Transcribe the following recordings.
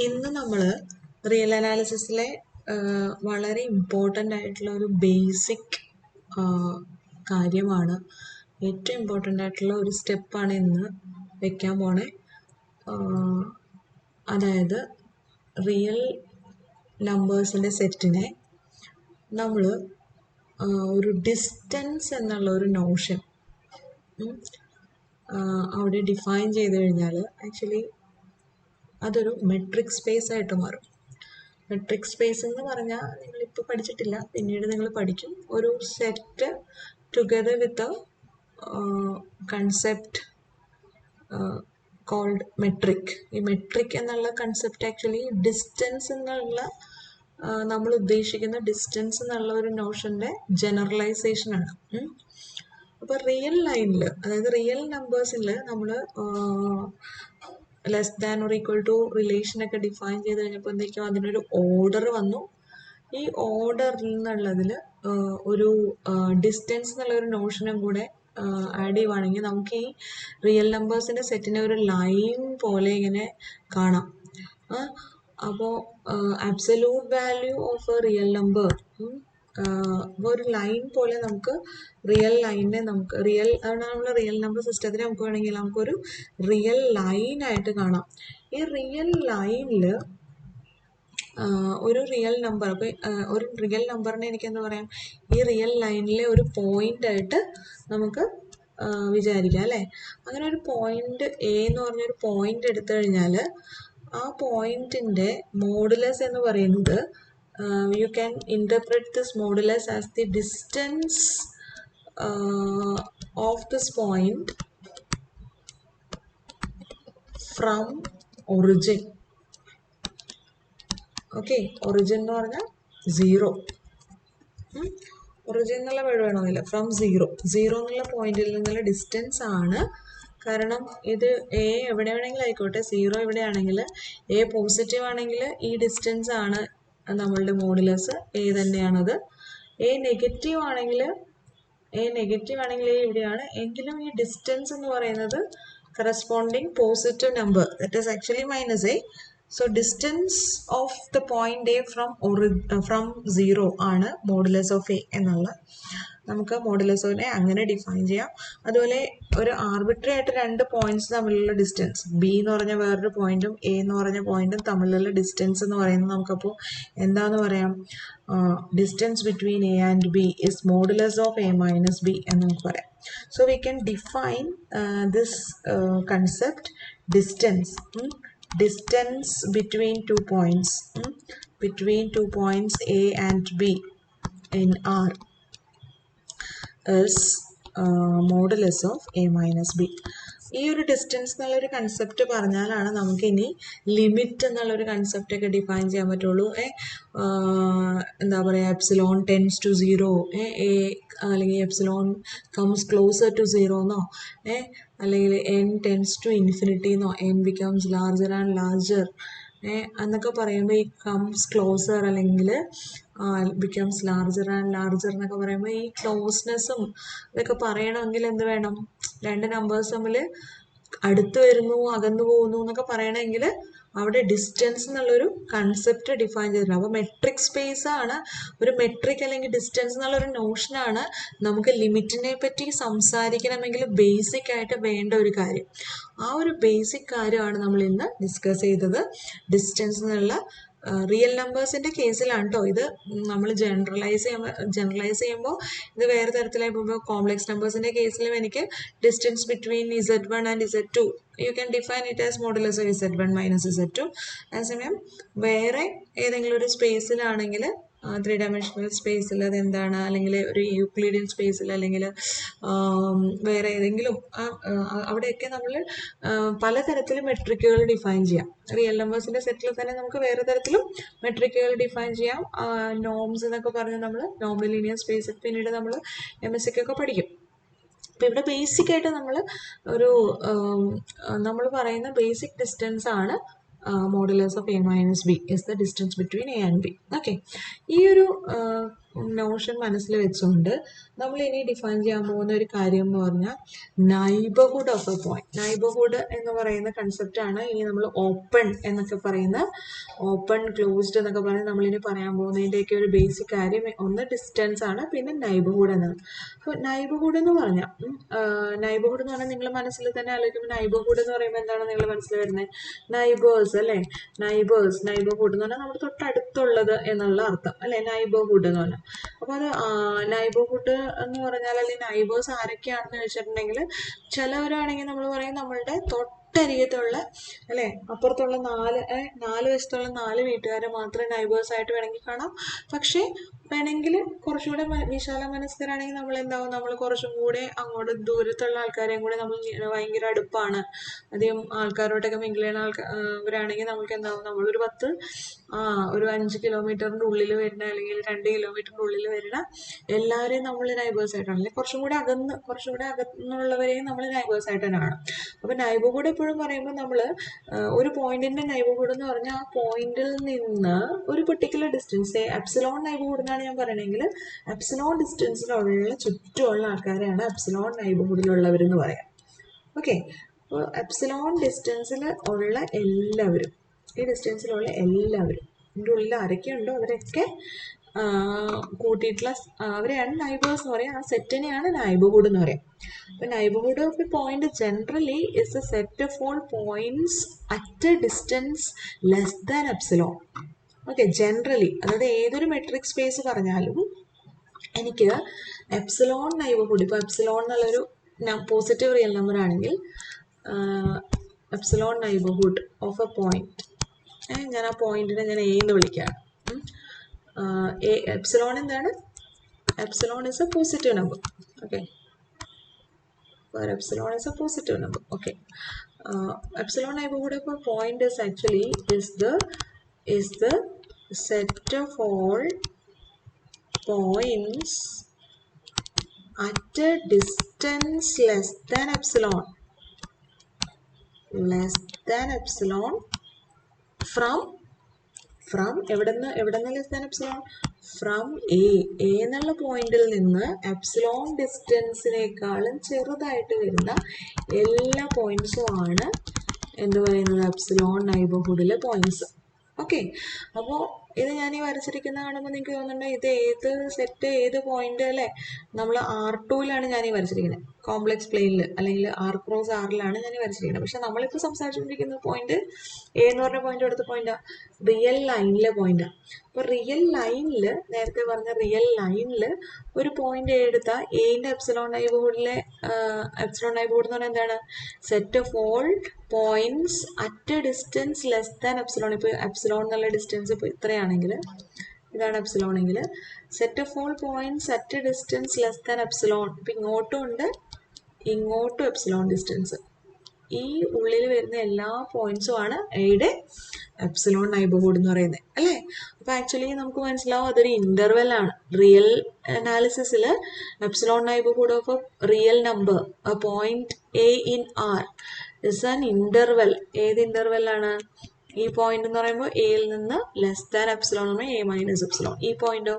ഇന്ന് നമ്മൾ റിയൽ അനാലിസിസിലെ വളരെ ഇമ്പോർട്ടൻ്റ് ആയിട്ടുള്ള ഒരു ബേസിക് കാര്യമാണ്, ഏറ്റവും ഇമ്പോർട്ടൻ്റ് ആയിട്ടുള്ള ഒരു സ്റ്റെപ്പാണ് ഇന്ന് വെക്കാൻ പോണേ. അതായത് റിയൽ നമ്പേഴ്സിൻ്റെ സെറ്റിനെ നമ്മൾ ഒരു ഡിസ്റ്റൻസ് എന്നുള്ള ഒരു നോഷൻ അവിടെ ഡിഫൈൻ ചെയ്ത് കഴിഞ്ഞാൽ ആക്ച്വലി അതൊരു മെട്രിക് സ്പേസ് ആയിട്ട് മാറും. മെട്രിക് സ്പേസ് എന്ന് പറഞ്ഞാൽ നിങ്ങളിപ്പോൾ പഠിച്ചിട്ടില്ല, പിന്നീട് നിങ്ങൾ പഠിക്കും. ഒരു set together with concept called metric. ഈ മെട്രിക് എന്നുള്ള കൺസെപ്റ്റ് ആക്ച്വലി ഡിസ്റ്റൻസ് എന്നുള്ള നമ്മൾ ഉദ്ദേശിക്കുന്ന ഡിസ്റ്റൻസ് എന്നുള്ള ഒരു നോഷൻ്റെ ജനറലൈസേഷനാണ്. അപ്പോൾ റിയൽ ലൈനിൽ, അതായത് റിയൽ നമ്പേഴ്സിൽ നമ്മൾ less than or equal to റിലേഷനൊക്കെ ഡിഫൈൻ ചെയ്ത് കഴിഞ്ഞപ്പോൾ എന്തൊക്കെയോ അതിനൊരു ഓർഡർ വന്നു. ഈ ഓർഡറിൽ നിന്നുള്ളതിൽ ഒരു ഡിസ്റ്റൻസ് എന്നുള്ള ഒരു നോഷനും കൂടെ ആഡ് ചെയ്യുവാണെങ്കിൽ നമുക്ക് ഈ റിയൽ നമ്പേഴ്സിൻ്റെ സെറ്റിനെ ഒരു ലൈൻ പോലെ ഇങ്ങനെ കാണാം. അപ്പോൾ absolute value of a real number, ഒരു ലൈൻ പോലെ നമുക്ക് റിയൽ ലൈനിനെ നമുക്ക് നമ്മൾ റിയൽ നമ്പർ സിസ്റ്റത്തിന് നമുക്ക് വേണമെങ്കിൽ നമുക്കൊരു റിയൽ ലൈനായിട്ട് കാണാം. ഈ റിയൽ ലൈനിൽ ഒരു റിയൽ നമ്പർ, അപ്പോൾ ഒരു റിയൽ നമ്പറിനെ എനിക്ക് എന്താ പറയാം, ഈ റിയൽ ലൈനിലെ ഒരു പോയിന്റ് ആയിട്ട് നമുക്ക് വിചാരിക്കാം അല്ലേ. അങ്ങനെ ഒരു പോയിന്റ് എ എന്ന് പറഞ്ഞൊരു പോയിന്റ് എടുത്തു കഴിഞ്ഞാൽ ആ പോയിന്റിൻ്റെ മോഡുലസ് എന്ന് പറയുന്നത് you can interpret this modulus as the distance of this point from origin. Okay, origin എന്ന് പറഞ്ഞാൽ 0. ഒറിജിൻ എന്നുള്ള വേർഡ് വേണമെന്നില്ല, ഫ്രം 0 എന്നുള്ള പോയിന്റിൽ നിന്നുള്ള ഡിസ്റ്റൻസ് ആണ്. കാരണം ഇത് എ എവിടെ വേണമെങ്കിലും ആയിക്കോട്ടെ, 0 എവിടെയാണെങ്കിൽ എ പോസിറ്റീവ് ആണെങ്കിൽ ഈ ഡിസ്റ്റൻസ് ആണ് നമ്മളുടെ മോഡുലസ്, എ തന്നെയാണത്. എ നെഗറ്റീവ് ആണെങ്കിൽ എ എവിടെയാണ് എങ്കിലും ഈ ഡിസ്റ്റൻസ് എന്ന് പറയുന്നത് corresponding positive number, that is actually minus A. So distance of the point A from 0 ആണ് മോഡുലസ് ഓഫ് എ എന്നുള്ള. നമുക്ക് മോഡുലസിനെ അങ്ങനെ ഡിഫൈൻ ചെയ്യാം. അതുപോലെ ഒരു ആർബിട്രറി ആയിട്ട് രണ്ട് പോയിന്റ്സ് തമ്മിലുള്ള ഡിസ്റ്റൻസ്, ബി എന്ന് പറഞ്ഞ വേറൊരു പോയിന്റും എ എന്ന് പറഞ്ഞ പോയിന്റും തമ്മിലുള്ള ഡിസ്റ്റൻസ് എന്ന് പറയുന്നത് നമുക്കപ്പോൾ എന്താന്ന് പറയാം, distance between A and B is modulus of A minus b എന്ന് നമുക്ക് പറയാം. So we can define this concept distance between 2 points, A and B in R is modulus of A minus B. ഈ ഒരു distance എന്നുള്ളൊരു concept പറഞ്ഞാലാണ് നമുക്ക് ഇനി limit എന്നുള്ളൊരു concept ഒക്കെ ഡിഫൈൻ ചെയ്യാൻ പറ്റുള്ളൂ. എന്താ പറയുക, എപ്സിലോൺ ടെൻസ് ടു 0, എ അല്ലെങ്കിൽ എപ്സിലോൺ കംസ് ക്ലോസർ ടു 0 എന്നോ, അല്ലെങ്കിൽ എൻ ടെൻസ് ടു ഇൻഫിനിറ്റി എന്നോ, N becomes larger and larger എന്നൊക്കെ പറയുമ്പോൾ ഈ കംസ് ക്ലോസർ അല്ലെങ്കിൽ ബിക്കംസ് ലാർജർ ആൻഡ് ലാർജർ എന്നൊക്കെ പറയുമ്പോൾ ഈ ക്ലോസ്നെസ്സും ഇതൊക്കെ പറയണമെങ്കിൽ എന്ത് വേണം, രണ്ട് നമ്പേഴ്സ് തമ്മിൽ അടുത്ത് വരുന്നു അകന്നു പോകുന്നു എന്നൊക്കെ പറയണമെങ്കിൽ അവിടെ ഡിസ്റ്റൻസ് എന്നുള്ളൊരു കൺസെപ്റ്റ് ഡിഫൈൻ ചെയ്തിട്ടുണ്ട്. അപ്പോൾ മെട്രിക് സ്പേസ് ആണ്, ഒരു മെട്രിക് അല്ലെങ്കിൽ ഡിസ്റ്റൻസ് എന്നുള്ളൊരു നോഷനാണ് നമുക്ക് ലിമിറ്റിനെ പറ്റി സംസാരിക്കണമെങ്കിൽ ബേസിക് ആയിട്ട് വേണ്ട ഒരു കാര്യം. ആ ഒരു ബേസിക് കാര്യമാണ് നമ്മൾ ഇന്ന് ഡിസ്കസ് ചെയ്തത്. ഡിസ്റ്റൻസ് എന്നുള്ള റിയൽ നമ്പേഴ്സിൻ്റെ കേസിലാണ് കേട്ടോ ഇത്. നമ്മൾ ജനറലൈസ് ചെയ്യുമ്പോൾ ഇത് വേറെ തരത്തിലായി പോകുമ്പോൾ കോംപ്ലക്സ് നമ്പേഴ്സിൻ്റെ കേസിലും എനിക്ക് distance between Z1 and Z2 you can define it as modulus of Z1 minus Z2. അതേസമയം വേറെ ഏതെങ്കിലും ഒരു സ്പേസിലാണെങ്കിൽ 3 ഡയമെൻഷണൽ സ്പേസിൽ അതെന്താണ്, അല്ലെങ്കിൽ ഒരു യൂക്ലിഡിയൻ സ്പേസിൽ, അല്ലെങ്കിൽ വേറെ ഏതെങ്കിലും അവിടെയൊക്കെ നമ്മൾ പലതരത്തിലും മെട്രിക്കുകൾ ഡിഫൈൻ ചെയ്യാം. റിയൽ നമ്പേഴ്സിൻ്റെ സെറ്റിൽ തന്നെ നമുക്ക് വേറെ തരത്തിലും മെട്രിക്കുകൾ ഡിഫൈൻ ചെയ്യാം. നോംസ് എന്നൊക്കെ പറഞ്ഞ് നമ്മൾ നോർമൽ ലീനിയർ സ്പേസിൽ പിന്നീട് നമ്മൾ MSc ഒക്കെ പഠിക്കും. അപ്പോൾ ഇവിടെ ബേസിക് ആയിട്ട് നമ്മൾ പറയുന്ന ബേസിക് ഡിസ്റ്റൻസ് ആണ് modulus of A minus B is the distance between A and B. Okay, ഈ ഒരു നോഷൻ മനസ്സിൽ വെച്ചുകൊണ്ട് നമ്മൾ ഇനി ഡിഫൈൻ ചെയ്യാൻ പോകുന്ന ഒരു കാര്യം എന്ന് പറഞ്ഞാൽ neighbourhood of A point. Neighbourhood എന്ന് പറയുന്ന കൺസെപ്റ്റ് ആണ് ഇനി നമ്മൾ ഓപ്പൺ എന്നൊക്കെ പറയുന്ന, ഓപ്പൺ ക്ലോസ്ഡ് എന്നൊക്കെ പറയുന്നത് നമ്മളിനി പറയാൻ പോകുന്നതിൻ്റെയൊക്കെ ഒരു ബേസിക് കാര്യം. ഒന്ന് ഡിസ്റ്റൻസ് ആണ്, പിന്നെ നൈബർഹുഡ് എന്നത്. അപ്പോൾ നൈബർഹുഡ് എന്ന് പറഞ്ഞാൽ നൈബർഹുഡ് എന്ന് പറഞ്ഞാൽ നിങ്ങൾ മനസ്സിൽ തന്നെ ആലോചിക്കുമ്പോൾ നൈബർഹുഡ് എന്ന് പറയുമ്പോൾ എന്താണ് നിങ്ങൾ മനസ്സിൽ വരുന്നത്? നൈബേഴ്സ് അല്ലേ? നൈബർഹുഡ് എന്ന് പറഞ്ഞാൽ നമ്മുടെ തൊട്ടടുത്തുള്ളത് എന്നുള്ള അർത്ഥം അല്ലെ, നൈബർഹുഡ് എന്ന് പറഞ്ഞാൽ. അപ്പൊ അത് നൈബർഹുഡ് എന്ന് പറഞ്ഞാൽ അല്ലെങ്കിൽ നൈബേഴ്സ് ആരൊക്കെയാണെന്ന് വെച്ചിട്ടുണ്ടെങ്കിൽ, ചിലവരാണെങ്കിൽ നമ്മൾ പറയും നമ്മളുടെ തൊട്ടരികത്തുള്ള അല്ലെ, അപ്പുറത്തുള്ള നാല് വശത്തുള്ള 4 വീട്ടുകാരെ മാത്രമേ നൈബേഴ്സ് ആയിട്ട് വേണമെങ്കിൽ കാണാം. പക്ഷേ വേണമെങ്കിൽ കുറച്ചുകൂടെ വിശാല മനസ്കരാണെങ്കിൽ നമ്മൾ എന്താവും, നമ്മൾ കുറച്ചും കൂടെ അങ്ങോട്ട് ദൂരത്തുള്ള ആൾക്കാരെയും കൂടെ നമ്മൾ ഭയങ്കര അടുപ്പാണ്, അധികം ആൾക്കാരോട്ടൊക്കെ മിങ്കിൾ ചെയ്യുന്ന ആൾക്കാരാണെങ്കിൽ നമുക്ക് എന്താവും, നമ്മളൊരു ഒരു 5 കിലോമീറ്ററിൻ്റെ ഉള്ളിൽ വരുന്ന അല്ലെങ്കിൽ 2 കിലോമീറ്ററിൻ്റെ ഉള്ളിൽ വരുന്ന എല്ലാവരെയും നമ്മൾ നൈബേഴ്സ് ആയിട്ടാണ്, അല്ലെങ്കിൽ കുറച്ചുകൂടെ അകന്നുള്ളവരെയും നമ്മൾ നൈബേഴ്സ് ആയിട്ട് തന്നെ കാണും. അപ്പം നൈബർഹുഡ് എപ്പോഴും പറയുമ്പോൾ നമ്മൾ ഒരു പോയിന്റിന്റെ നൈബർഹുഡ് എന്ന് പറഞ്ഞാൽ ആ പോയിന്റിൽ നിന്ന് ഒരു പെർട്ടിക്കുലർ ഡിസ്റ്റൻസ്, എപ്സിലോൺ നൈബർഹുഡ് എന്നാണ് ഞാൻ പറയണമെങ്കിൽ എപ്സിലോൺ ഡിസ്റ്റൻസിലുള്ള ചുറ്റുമുള്ള ആൾക്കാരെയാണ് എപ്സിലോൺ നൈബർഹുഡിലുള്ളവരെന്ന് പറയാം. ഓക്കെ, അപ്പോൾ എപ്സിലോൺ ഡിസ്റ്റൻസിൽ ഉള്ള എല്ലാവരും, ഈ ഡിസ്റ്റൻസിലുള്ള എല്ലാവരും, ഇതിൻ്റെ ഉള്ളിൽ ആരൊക്കെയുണ്ടോ അവരൊക്കെ കൂട്ടിയിട്ടുള്ള അവരെയാണ് നൈബേഴ്സ് എന്ന് പറയാം. ആ സെറ്റിനെയാണ് നൈബർഹുഡ് എന്ന് പറയാം. അപ്പോൾ neighbourhood of A point generally is A set of all points at a distance less than epsilon. Okay, generally, അതായത് ഏതൊരു മെട്രിക് സ്പേസ് പറഞ്ഞാലും എനിക്ക് എപ്സിലോൺ നൈബർഹുഡ്, ഇപ്പോൾ എപ്സിലോൺ എന്നുള്ളൊരു പോസിറ്റീവ് റിയൽ നമ്പർ ആണെങ്കിൽ epsilon neighbourhood of A point, ഞാൻ ആ പോയിന്റിനെ ഞാൻ എ എന്ന് വിളിക്കുകയാണ്. എപ്സിലോൺ എന്താണ്? Epsilon is a positive number. Okay, epsilon is a positive number. Okay, epsilon neighborhood of a point is actually is the set of all points at a distance less than epsilon from എവിടെന്ന് less than epsilon? From A എന്നുള്ള പോയിന്റിൽ നിന്ന് epsilon ഡിസ്റ്റൻസിനേക്കാളും ചെറുതായിട്ട് വരുന്ന എല്ലാ പോയിന്റ്സും ആണ് എന്ത് പറയുന്നത്? Epsilon നൈബർഹുഡിലെ points. ഓക്കെ, അപ്പോൾ ഇത് ഞാൻ ഈ വരച്ചിരിക്കുന്ന കാണുമ്പോൾ നിങ്ങൾക്ക് തോന്നുന്നുണ്ട് ഇത് ഏത് സെറ്റ്, ഏത് പോയിന്റ് അല്ലേ? നമ്മൾ R2ലാണ് ഞാൻ ഈ വരച്ചിരിക്കുന്നത്, കോംപ്ലക്സ് പ്ലെയിനിൽ അല്ലെങ്കിൽ R ക്രോസ് Rലാണ് ഞാൻ ഈ വരച്ചിരിക്കുന്നത്. പക്ഷെ നമ്മളിപ്പോൾ സംസാരിച്ചുകൊണ്ടിരിക്കുന്ന പോയിന്റ് എ എന്ന് പറഞ്ഞ പോയിന്റ് എടുത്ത പോയിന്റാ, റിയൽ ലൈനിലെ പോയിന്റാ. അപ്പോൾ റിയൽ ലൈനിൽ, നേരത്തെ പറഞ്ഞ റിയൽ ലൈനിൽ ഒരു പോയിന്റ് എടുത്താൽ എന്റെ എപ്സിലോൺ നൈബർഹുഡിലെ എപ്സിലോൺ നൈബർഹുഡ് എന്ന് പറഞ്ഞാൽ എന്താണ്? Set of all points at a distance less than epsilon. ഇപ്പോൾ എപ്സിലോൺ എന്നുള്ള ഡിസ്റ്റൻസ് ഇപ്പോൾ ഇത്രയാണെങ്കിൽ, ഇതാണ് എപ്സിലോൺ എങ്കിൽ, set of all points at a distance less than epsilon. ഇപ്പം ഇങ്ങോട്ടും ഉണ്ട് ഇങ്ങോട്ടും എപ്സിലോൺ ഡിസ്റ്റൻസ്, ഈ ഉള്ളിൽ വരുന്ന എല്ലാ പോയിന്റ്സും ആണ് എയുടെ എപ്സിലോൺ നൈബർഹുഡ് എന്ന് പറയുന്നത് അല്ലേ? അപ്പോൾ ആക്ച്വലി നമുക്ക് മനസ്സിലാവും അതൊരു ഇന്റർവെൽ ആണ്. റിയൽ അനാലിസിസിൽ epsilon neighbourhood of a real number, a point A in R is an interval. ഏത് ഇന്റർവെല്ലാണ്? ഈ പോയിന്റ് എന്ന് പറയുമ്പോൾ എയിൽ നിന്ന് less than epsilon a minus epsilon, ഈ പോയിന്റോ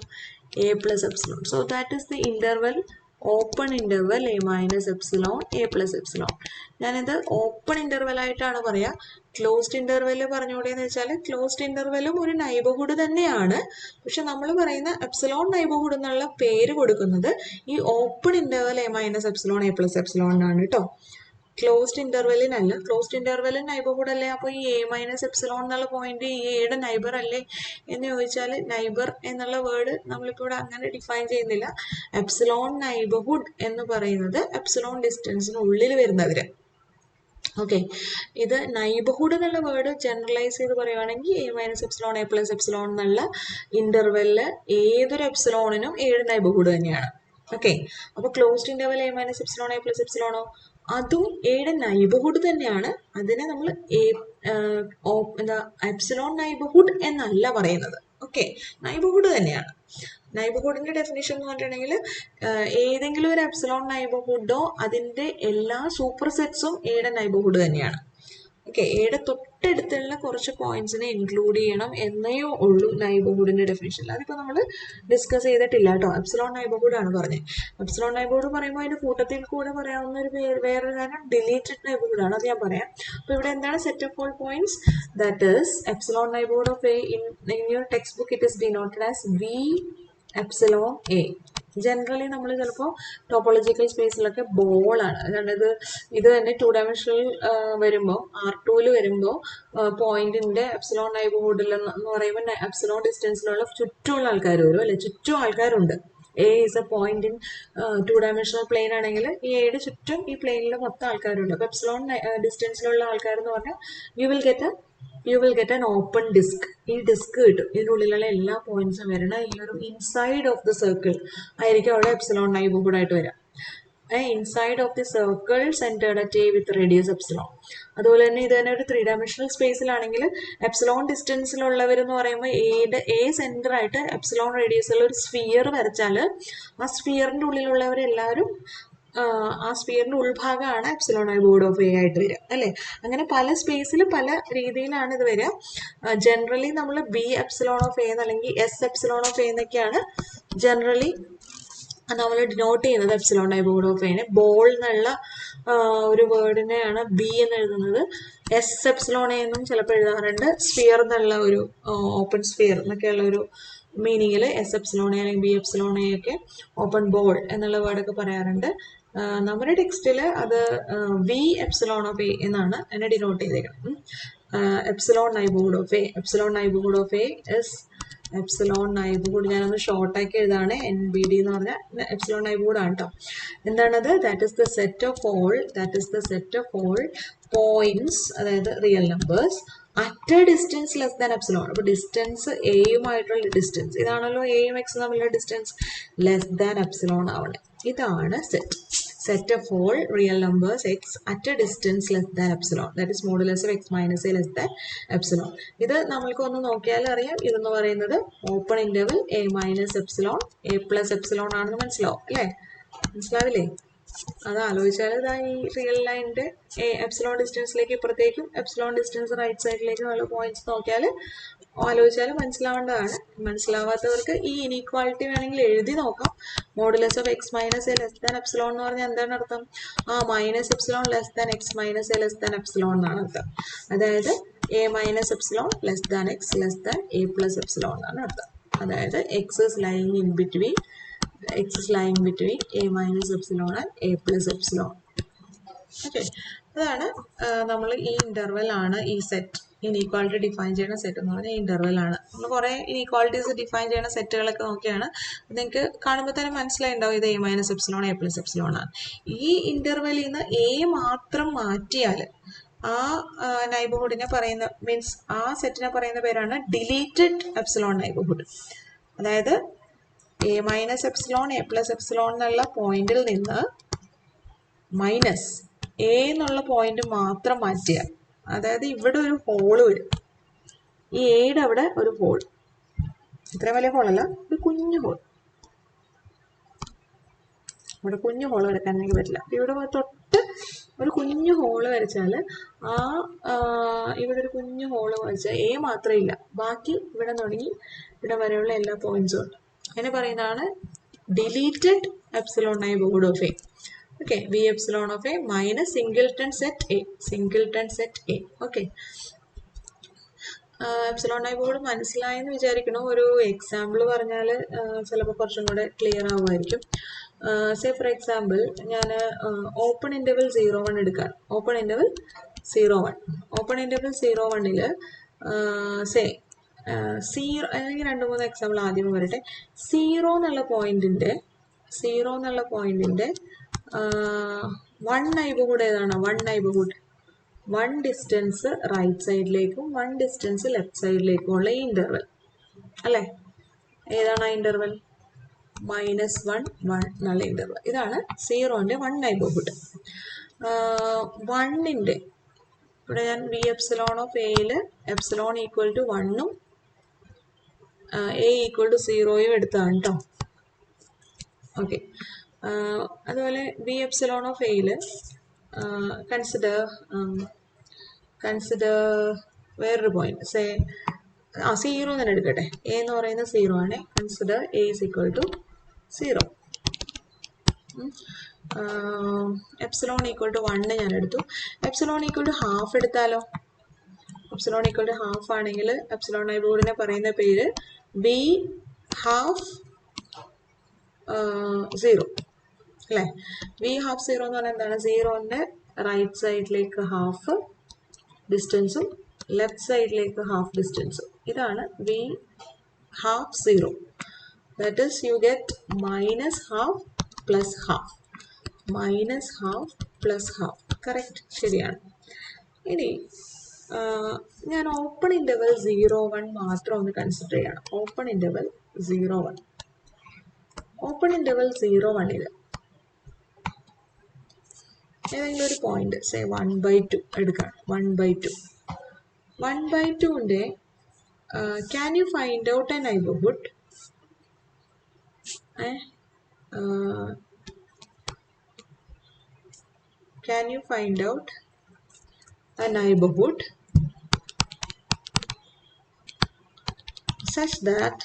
a plus epsilon. So that is the interval, open interval a minus epsilon a plus epsilon. ഞാനിത് ഓപ്പൺ ഇന്റർവെൽ ആയിട്ടാണ് പറയാ. ക്ലോസ്ഡ് ഇന്റർവെല് പറഞ്ഞുകൂടെയെന്ന് വെച്ചാൽ ക്ലോസ്ഡ് ഇന്റർവെലും ഒരു നൈബർഹുഡ് തന്നെയാണ്. പക്ഷെ നമ്മൾ പറയുന്ന എപ്സിലോൺ നൈബർഹുഡ് എന്നുള്ള പേര് കൊടുക്കുന്നത് ഈ open interval a minus epsilon a plus എപ്സിലോണിനാണ് കേട്ടോ. ക്ലോസ്ഡ് ഇന്റർവെല്ലിനല്ല. ക്ലോസ്ഡ് ഇന്റർവെല്ലിൻ നൈബർഹുഡ് അല്ലേ? അപ്പോൾ ഈ എ മൈനസ് എപ്സിലോൺ എന്നുള്ള പോയിന്റ് ഈ എയുടെ നൈബർ അല്ലേ എന്ന് ചോദിച്ചാൽ, നൈബർ എന്നുള്ള വേർഡ് നമ്മളിപ്പോൾ ഇവിടെ അങ്ങനെ ഡിഫൈൻ ചെയ്യുന്നില്ല. എപ്സിലോൺ നൈബർഹുഡ് എന്ന് പറയുന്നത് എപ്സിലോൺ ഡിസ്റ്റൻസിനുള്ളിൽ വരുന്നവര്. ഓക്കെ, ഇത് നൈബർഹുഡ് എന്നുള്ള വേർഡ് ജനറലൈസ് ചെയ്ത് പറയുവാണെങ്കിൽ a minus epsilon a plus epsilon എന്നുള്ള ഇന്റർവെല്ലില് ഏതൊരു എപ്സിലോണിനും ഏഴ് നൈബർഹുഡ് തന്നെയാണ്. ഓക്കെ, അപ്പോൾ closed interval a minus epsilon a plus എപ്സിലോണോ, അതും എയുടെ നൈബർഹുഡ് തന്നെയാണ്. അതിനെ നമ്മൾ എന്താ എപ്സിലോൺ നൈബർഹുഡ് എന്നല്ല പറയുന്നത്. ഓക്കെ, നൈബർഹുഡ് തന്നെയാണ്. നൈബർഹുഡിന്റെ ഡെഫിനിഷൻ എന്ന് പറഞ്ഞിട്ടുണ്ടെങ്കിൽ ഏതെങ്കിലും ഒരു എപ്സിലോൺ നൈബർഹുഡോ അതിന്റെ എല്ലാ സൂപ്പർ സെറ്റ്സും എയുടെ നൈബർഹുഡ് തന്നെയാണ്. ഓക്കെ, എയുടെ തൊട്ട് തൊട്ടടുത്തുള്ള കുറച്ച് പോയിന്റ്സിനെ ഇൻക്ലൂഡ് ചെയ്യണം എന്നേ ഉള്ളൂ നൈബർഹുഡിന്റെ ഡെഫിനിഷൻ. അതിപ്പോൾ നമ്മൾ ഡിസ്കസ് ചെയ്തിട്ടില്ല കേട്ടോ. എപ്സിലോൺ നൈബർഹുഡ് ആണ് പറഞ്ഞത്. എപ്സിലോൺ നൈബർഹുഡ് പറയുമ്പോൾ അതിന്റെ കൂട്ടത്തിൽ കൂടെ പറയാവുന്ന ഒരു വേറൊരു കാര്യം ഡിലീറ്റഡ് നൈബർഹുഡ് ആണ്. അത് ഞാൻ പറയാം. അപ്പോൾ ഇവിടെ എന്താണ് set of all points? That is epsilon neighbourhood of A in your text book it is denoted as we epsilon A. Generally നമ്മൾ ചിലപ്പോൾ ടോപ്പോളജിക്കൽ സ്പേസിലൊക്കെ ബോളാണ്. അതായത് ഇത് തന്നെ 2 ഡയമെൻഷണൽ വരുമ്പോൾ R2 വരുമ്പോൾ പോയിന്റിന്റെ എപ്സിലോൺ നൈബർഹുഡിൽ എന്ന് പറയുമ്പോൾ എപ്സിലോൺ ഡിസ്റ്റൻസിലുള്ള ചുറ്റുമുള്ള ആൾക്കാർ വരും അല്ലെ, ചുറ്റും ആൾക്കാരുണ്ട്. A is a point in 2 dimensional plane ആണെങ്കിൽ ഈ എയുടെ ചുറ്റും ഈ പ്ലെയിനിൽ മൊത്തം ആൾക്കാരുണ്ട്. അപ്പോൾ എപ്സിലോൺ ഡിസ്റ്റൻസിലുള്ള ആൾക്കാർ എന്ന് പറഞ്ഞാൽ you will get an open disc. ഈ ഡിസ്ക് കിട്ടും. ഇതിനുള്ളിലുള്ള എല്ലാ പോയിന്റ്സും വരണം ഈ ഒരു ഇൻസൈഡ് ഓഫ് ദി സർക്കിൾ ആയിരിക്കും അവിടെ എപ്സിലോൺ നൈബർഹുഡ് ആയിട്ട് വരാം. Inside of the circle centred at A with radius epsilon. അതുപോലെ തന്നെ ഇത് തന്നെ ഒരു 3 ഡയമെൻഷണൽ സ്പേസിലാണെങ്കിൽ എപ്സിലോൺ ഡിസ്റ്റൻസിലുള്ളവരെന്ന് പറയുമ്പോൾ എ സെന്റർ ആയിട്ട് എപ്സിലോൺ റേഡിയസുള്ള ഒരു സ്ഫിയർ വരച്ചാൽ ആ സ്ഫിയറിന്റെ ഉള്ളിലുള്ളവരെല്ലാവരും ആ സ്ഫിയറിന്റെ ഉൾഭാഗമാണ് എപ്സിലോൺ നൈബർഹുഡ് ഓഫ് എ ആയിട്ട് വരിക അല്ലേ. അങ്ങനെ പല സ്പേസിൽ പല രീതിയിലാണ് ഇത് വരിക. ജനറലി നമ്മൾ ബി എപ്സിലോൺ ഓഫ് എ അല്ലെങ്കിൽ എസ് എപ്സിലോൺ ഓഫ് എ എന്നൊക്കെയാണ് ജനറലി നമ്മൾ ഡിനോട്ട് ചെയ്യുന്നത് എപ്സിലോൺ നൈബർഹുഡ് ഓഫ് എനെ. ബോൾ എന്നുള്ള ഒരു വേർഡിനെയാണ് ബി എന്ന് എഴുതുന്നത്. എസ് എപ്സിലോൺ എ എന്നും ചിലപ്പോൾ എഴുതാറുണ്ട്. സ്ഫിയർ എന്നുള്ള ഒരു ഓപ്പൺ സ്ഫിയർ എന്നൊക്കെയുള്ള ഒരു മീനിങ്ങിൽ എസ് എപ്സിലോൺ എ അല്ലെങ്കിൽ ബി എപ്സിലോൺ എ ഒക്കെ ഓപ്പൺ ബോൾ എന്നുള്ള വേർഡൊക്കെ പറയാറുണ്ട്. നമ്മുടെ ടെക്സ്റ്റിൽ അത് വി എപ്സിലോൺ ഓഫ് എ എന്നാണ് എന്നെ ഡിനോട്ട് ചെയ്തേക്കുന്നത്. Epsilon neighbourhood of A. Epsilon neighbourhood of A is epsilon neighbourhood. ഞാനൊന്ന് ഷോർട്ടാക്കി എഴുതാണ്. NBD എന്ന് പറഞ്ഞാൽ എപ്സിലോൺ നൈബർഹുഡ് ആണ് കേട്ടോ. എന്താണത്? That is the set of all points, അതായത് real numbers at a distance less than epsilon. അപ്പോൾ ഡിസ്റ്റൻസ് എയുമായിട്ടുള്ള ഡിസ്റ്റൻസ് ഇതാണല്ലോ, എയും എക്സും തമ്മിലുള്ള ഡിസ്റ്റൻസ് ലെസ് ദാൻ എപ്സിലോൺ ആവണേ. ഇതാണ് set of all real numbers x at a distance less than epsilon. That is modulus of x minus a less than epsilon. ഇത് നമ്മൾക്കൊന്ന് നോക്കിയാൽ അറിയാം. ഇതെന്ന് പറയുന്നത് open interval a minus epsilon a plus epsilon ആണെന്ന് മനസ്സിലാവും അല്ലേ? മനസ്സിലാവില്ലേ? അത് ആലോചിച്ചാൽ ഇതാ ഈ റിയൽ ലൈനിന്റെ എപ്സിലോൺ ഡിസ്റ്റൻസിലേക്ക് ഇപ്പുറത്തേക്കും എപ്സിലോൺ ഡിസ്റ്റൻസ് റൈറ്റ് സൈഡിലേക്കും ഉള്ള പോയിന്റ്സ് നോക്കിയാൽ ആലോചിച്ചാൽ മനസ്സിലാവേണ്ടതാണ്. മനസ്സിലാവാത്തവർക്ക് ഈ ഇനീക്വാളിറ്റി വേണമെങ്കിൽ എഴുതി നോക്കാം. Modulus of x minus a less than epsilon എന്ന് പറഞ്ഞാൽ എന്താണ് അർത്ഥം? Minus epsilon less than X minus a less than epsilon എന്നാണ് അർത്ഥം. അതായത് A minus epsilon less than X less than A plus epsilon എന്നാണ് അർത്ഥം. അതായത് X is lying in between a minus epsilon and a plus epsilon. Okay, അതാണ് നമ്മൾ ഈ interval ആണ് ഈ സെറ്റ് ഇനീക്വാളിറ്റി ഡിഫൈൻ ചെയ്യുന്ന സെറ്റ് എന്ന് പറഞ്ഞാൽ ഇന്റർവെൽ ആണ്. നമ്മൾ കുറേ ഇനീക്വാളിറ്റീസ് ഡിഫൈൻ ചെയ്യുന്ന സെറ്റുകളൊക്കെ നോക്കിയാണ് നിങ്ങൾക്ക് കാണുമ്പോൾ തന്നെ മനസ്സിലായിട്ടുണ്ടാവും ഇത് A minus epsilon a plus epsilon ആണ്. ഈ ഇന്റർവെല്ലിൽ നിന്ന് എ മാത്രം മാറ്റിയാൽ ആ നൈബർഹുഡിനെ പറയുന്ന മീൻസ് ആ സെറ്റിനെ പറയുന്ന പേരാണ് ഡിലീറ്റഡ് എപ്സിലോൺ നൈബർഹുഡ്. അതായത് A minus epsilon a plus epsilon എന്നുള്ള പോയിന്റിൽ നിന്ന് മൈനസ് എ എന്നുള്ള പോയിന്റ് മാത്രം മാറ്റുക. അതായത് ഇവിടെ ഒരു ഹോള് വരും. ഈ എയുടെ അവിടെ ഒരു ഹോൾ, ഇത്രയും വലിയ ഹോളല്ല, ഒരു കുഞ്ഞു ഹോൾ. ഇവിടെ കുഞ്ഞു ഹോൾ വരയ്ക്കാൻ എനിക്ക് പറ്റില്ല. ഇവിടെ തൊട്ട് ഒരു കുഞ്ഞു ഹോള് വരച്ചാൽ ഇവിടെ ഒരു കുഞ്ഞു ഹോള് വരച്ചാൽ എ മാത്രമേ ഇല്ല, ബാക്കി ഇവിടെ തുടങ്ങി ഇവിടെ വരെയുള്ള എല്ലാ പോയിന്റ്സും ഉണ്ട്. അതിനെ പറയുന്നതാണ് deleted epsilon neighbourhood of A. Okay, V epsilon of A minus singleton set A. Okay, epsilon neighbourhood മനസ്സിലായെന്ന് വിചാരിക്കണു. ഒരു എക്സാമ്പിൾ പറഞ്ഞാൽ ചിലപ്പോൾ കുറച്ചും കൂടെ ക്ലിയർ ആവുമായിരിക്കും. സേ ഫോർ എക്സാമ്പിൾ ഞാൻ ഓപ്പൺ ഇന്റർവൽ 0-1 എടുക്കാം. ഓപ്പൺ ഇന്റർവൽ 0-1 സേ 0 അല്ലെങ്കിൽ 2-3 എക്സാമ്പിൾ ആദ്യം വരട്ടെ. 0 എന്നുള്ള പോയിന്റിന്റെ 1 നൈബർഹുഡ് ഏതാണ്? 1 ഡിസ്റ്റൻസ് റൈറ്റ് സൈഡിലേക്കും 1 ഡിസ്റ്റൻസ് ലെഫ്റ്റ് സൈഡിലേക്കും ഉള്ള ഈ ഇന്റർവൽ അല്ലേ? ഏതാണ് ആ ഇന്റർവൽ? -1 1 എന്നുള്ള ഇന്റർവൽ. ഇതാണ് 0ന്റെ 1 നൈബർഹുഡ്. 1ന്റെ ഇവിടെ ഞാൻ വി എപ്സിലോൺ ഓഫ് എയിൽ എപ്സിലോൺ ഈക്വൽ ടു 1ഉം എ ഈക്വൽ ടു 0യും എടുത്താണ് കേട്ടോ. ഓക്കെ, അതുപോലെ വി എപ്സിലോൺ ഓഫ് എയിൽ കൺസിഡർ വേറൊരു പോയിന്റ് സേ സീറോ തന്നെ എടുക്കട്ടെ. എ എന്ന് പറയുന്നത് 0 ആണ്. Consider a is equal to 0. Epsilon equal to 1 ഞാൻ എടുത്തു. എപ്സിലോൺ ഈക്വൽ ടു ഹാഫ് എടുത്താലോ? എപ്സിലോൺ ഈക്വൽ ടു ഹാഫ് ആണെങ്കിൽ എപ്സിലോൺ നൈബർഹുഡിനെ പറയുന്ന പേര് ബി ഹാഫ് 0 അല്ലേ? ബി ഹാഫ് 0 എന്ന് പറഞ്ഞാൽ എന്താണ്? 0ന്റെ റൈറ്റ് സൈഡിലേക്ക് ഹാഫ് ഡിസ്റ്റൻസും ലെഫ്റ്റ് സൈഡിലേക്ക് ഹാഫ് ഡിസ്റ്റൻസും. ഇതാണ് B half 0. That is you get minus half plus half. Minus half plus half. Correct, ശരിയാണ്. ഇനി ഞാൻ ഓപ്പൺ ഇൻ്റർവൽ 0-1 മാത്രം ഒന്ന് കൺസിഡർ ചെയ്യണം. Open interval 0-1. ഓപ്പൺ ഇൻ്റർവൽ 0-1 ഏതെങ്കിലും ഒരു പോയിന്റ് സേ 1/2 എടുക്കാം. 1/2. 1/2ന്റെ can you find out a neighbourhood? Can you find out a neighborhood such that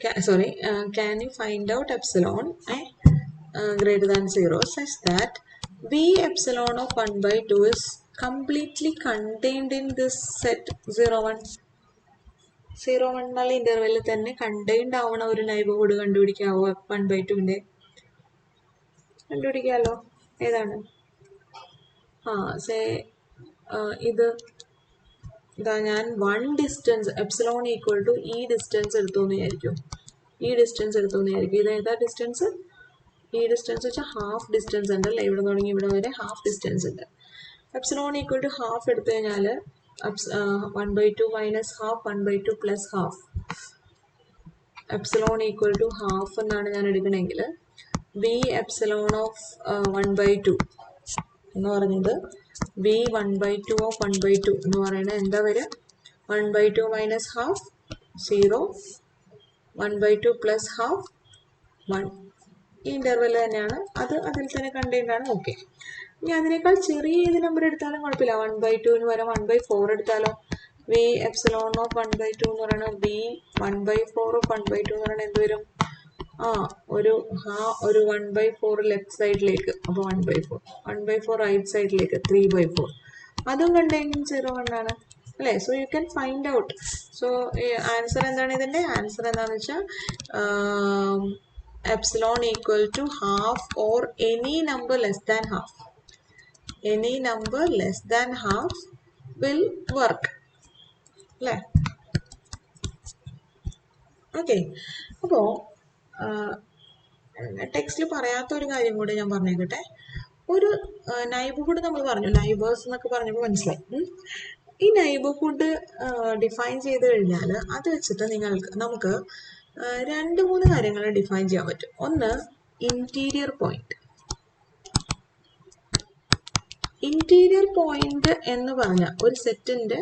can you find out epsilon greater than 0 such that b epsilon of 1/2 is completely contained in this set 0-1? 0-1 എന്നുള്ള ഇന്റർവെല്ലിൽ തന്നെ contained ആവണ ഒരു neighbourhood കണ്ടുപിടിക്കാവോ? 1/2ന്റെ കണ്ടുപിടിക്കാമല്ലോ. ഏതാണ്? ഇത് ഇതാ, ഞാൻ 1 distance epsilon equal to ഈ distance എടുത്തോന്ന് വിചാരിക്കും. ഇത് ഏതാ ഡിസ്റ്റൻസ്? ഈ ഡിസ്റ്റൻസ് വെച്ചാൽ ഹാഫ് ഡിസ്റ്റൻസ് ഉണ്ടല്ലേ? ഇവിടെ തുടങ്ങി ഇവിടെ വരെ ഹാഫ് ഡിസ്റ്റൻസ് ഉണ്ട്. എപ്സിലോൺ ഈക്വൽ ടു ഹാഫ് എടുത്തു കഴിഞ്ഞാൽ 1/2 minus half 1/2 plus half. Epsilon equal to half എന്നാണ് ഞാൻ എടുക്കണമെങ്കിൽ ബി എപ്സിലോൺ ഓഫ് 1/2 എന്ന് പറഞ്ഞത് ബി 1/2 ഓഫ് 1/2 എന്ന് പറയുന്നത് എന്താ വരിക? 1/2 മൈനസ് ഹാഫ് 0, 1/2 പ്ലസ് ഹാഫ് 1. ഈ ഇൻ്റർവെൽ തന്നെയാണ് അത്, അതിൽ തന്നെ കണ്ടെയ്ൻഡ് ആണ്. ഓക്കെ, ഇനി അതിനേക്കാൾ ചെറിയ ഏത് നമ്പർ എടുത്താലും കുഴപ്പമില്ല. 1/2ന് പകരം 1/4 എടുത്താലോ? ബി എപ്സിലോൺ ഓഫ് 1/2 എന്ന് പറയുന്നത് ബി 1/4 ഓഫ് 1/2 എന്ന് പറയുന്നത് എന്ത് വരും? ഒരു 1/4 ലെഫ്റ്റ് സൈഡിലേക്ക്, അപ്പോൾ 1/4 റൈറ്റ് സൈഡിലേക്ക് 3/4. അതും കണ്ടെയ്നിങ് 0-1 ആണ് അല്ലേ? So you can find out. So answer എന്താണ്? ഇതിൻ്റെ ആൻസർ എന്താണെന്ന് വെച്ചാൽ epsilon equal to half or any number less than half. Any number less than half will work അല്ലേ? ഓക്കെ, അപ്പോൾ ടെക്സ്റ്റിൽ പറയാത്ത ഒരു കാര്യം കൂടെ ഞാൻ പറഞ്ഞേക്കട്ടെ. ഒരു നൈബർഹുഡ് നമ്മൾ പറഞ്ഞു, നൈബേഴ്സ് എന്നൊക്കെ പറഞ്ഞപ്പോൾ മനസ്സിലായി. ഈ നൈബർഹുഡ് ഡിഫൈൻ ചെയ്ത് കഴിഞ്ഞാൽ അത് വെച്ചിട്ട് നമുക്ക് 2-3 കാര്യങ്ങൾ ഡിഫൈൻ ചെയ്യാൻ പറ്റും. ഒന്ന്, ഇന്റീരിയർ പോയിന്റ്. ഇന്റീരിയർ പോയിന്റ് എന്ന് പറഞ്ഞാൽ ഒരു സെറ്റിന്റെ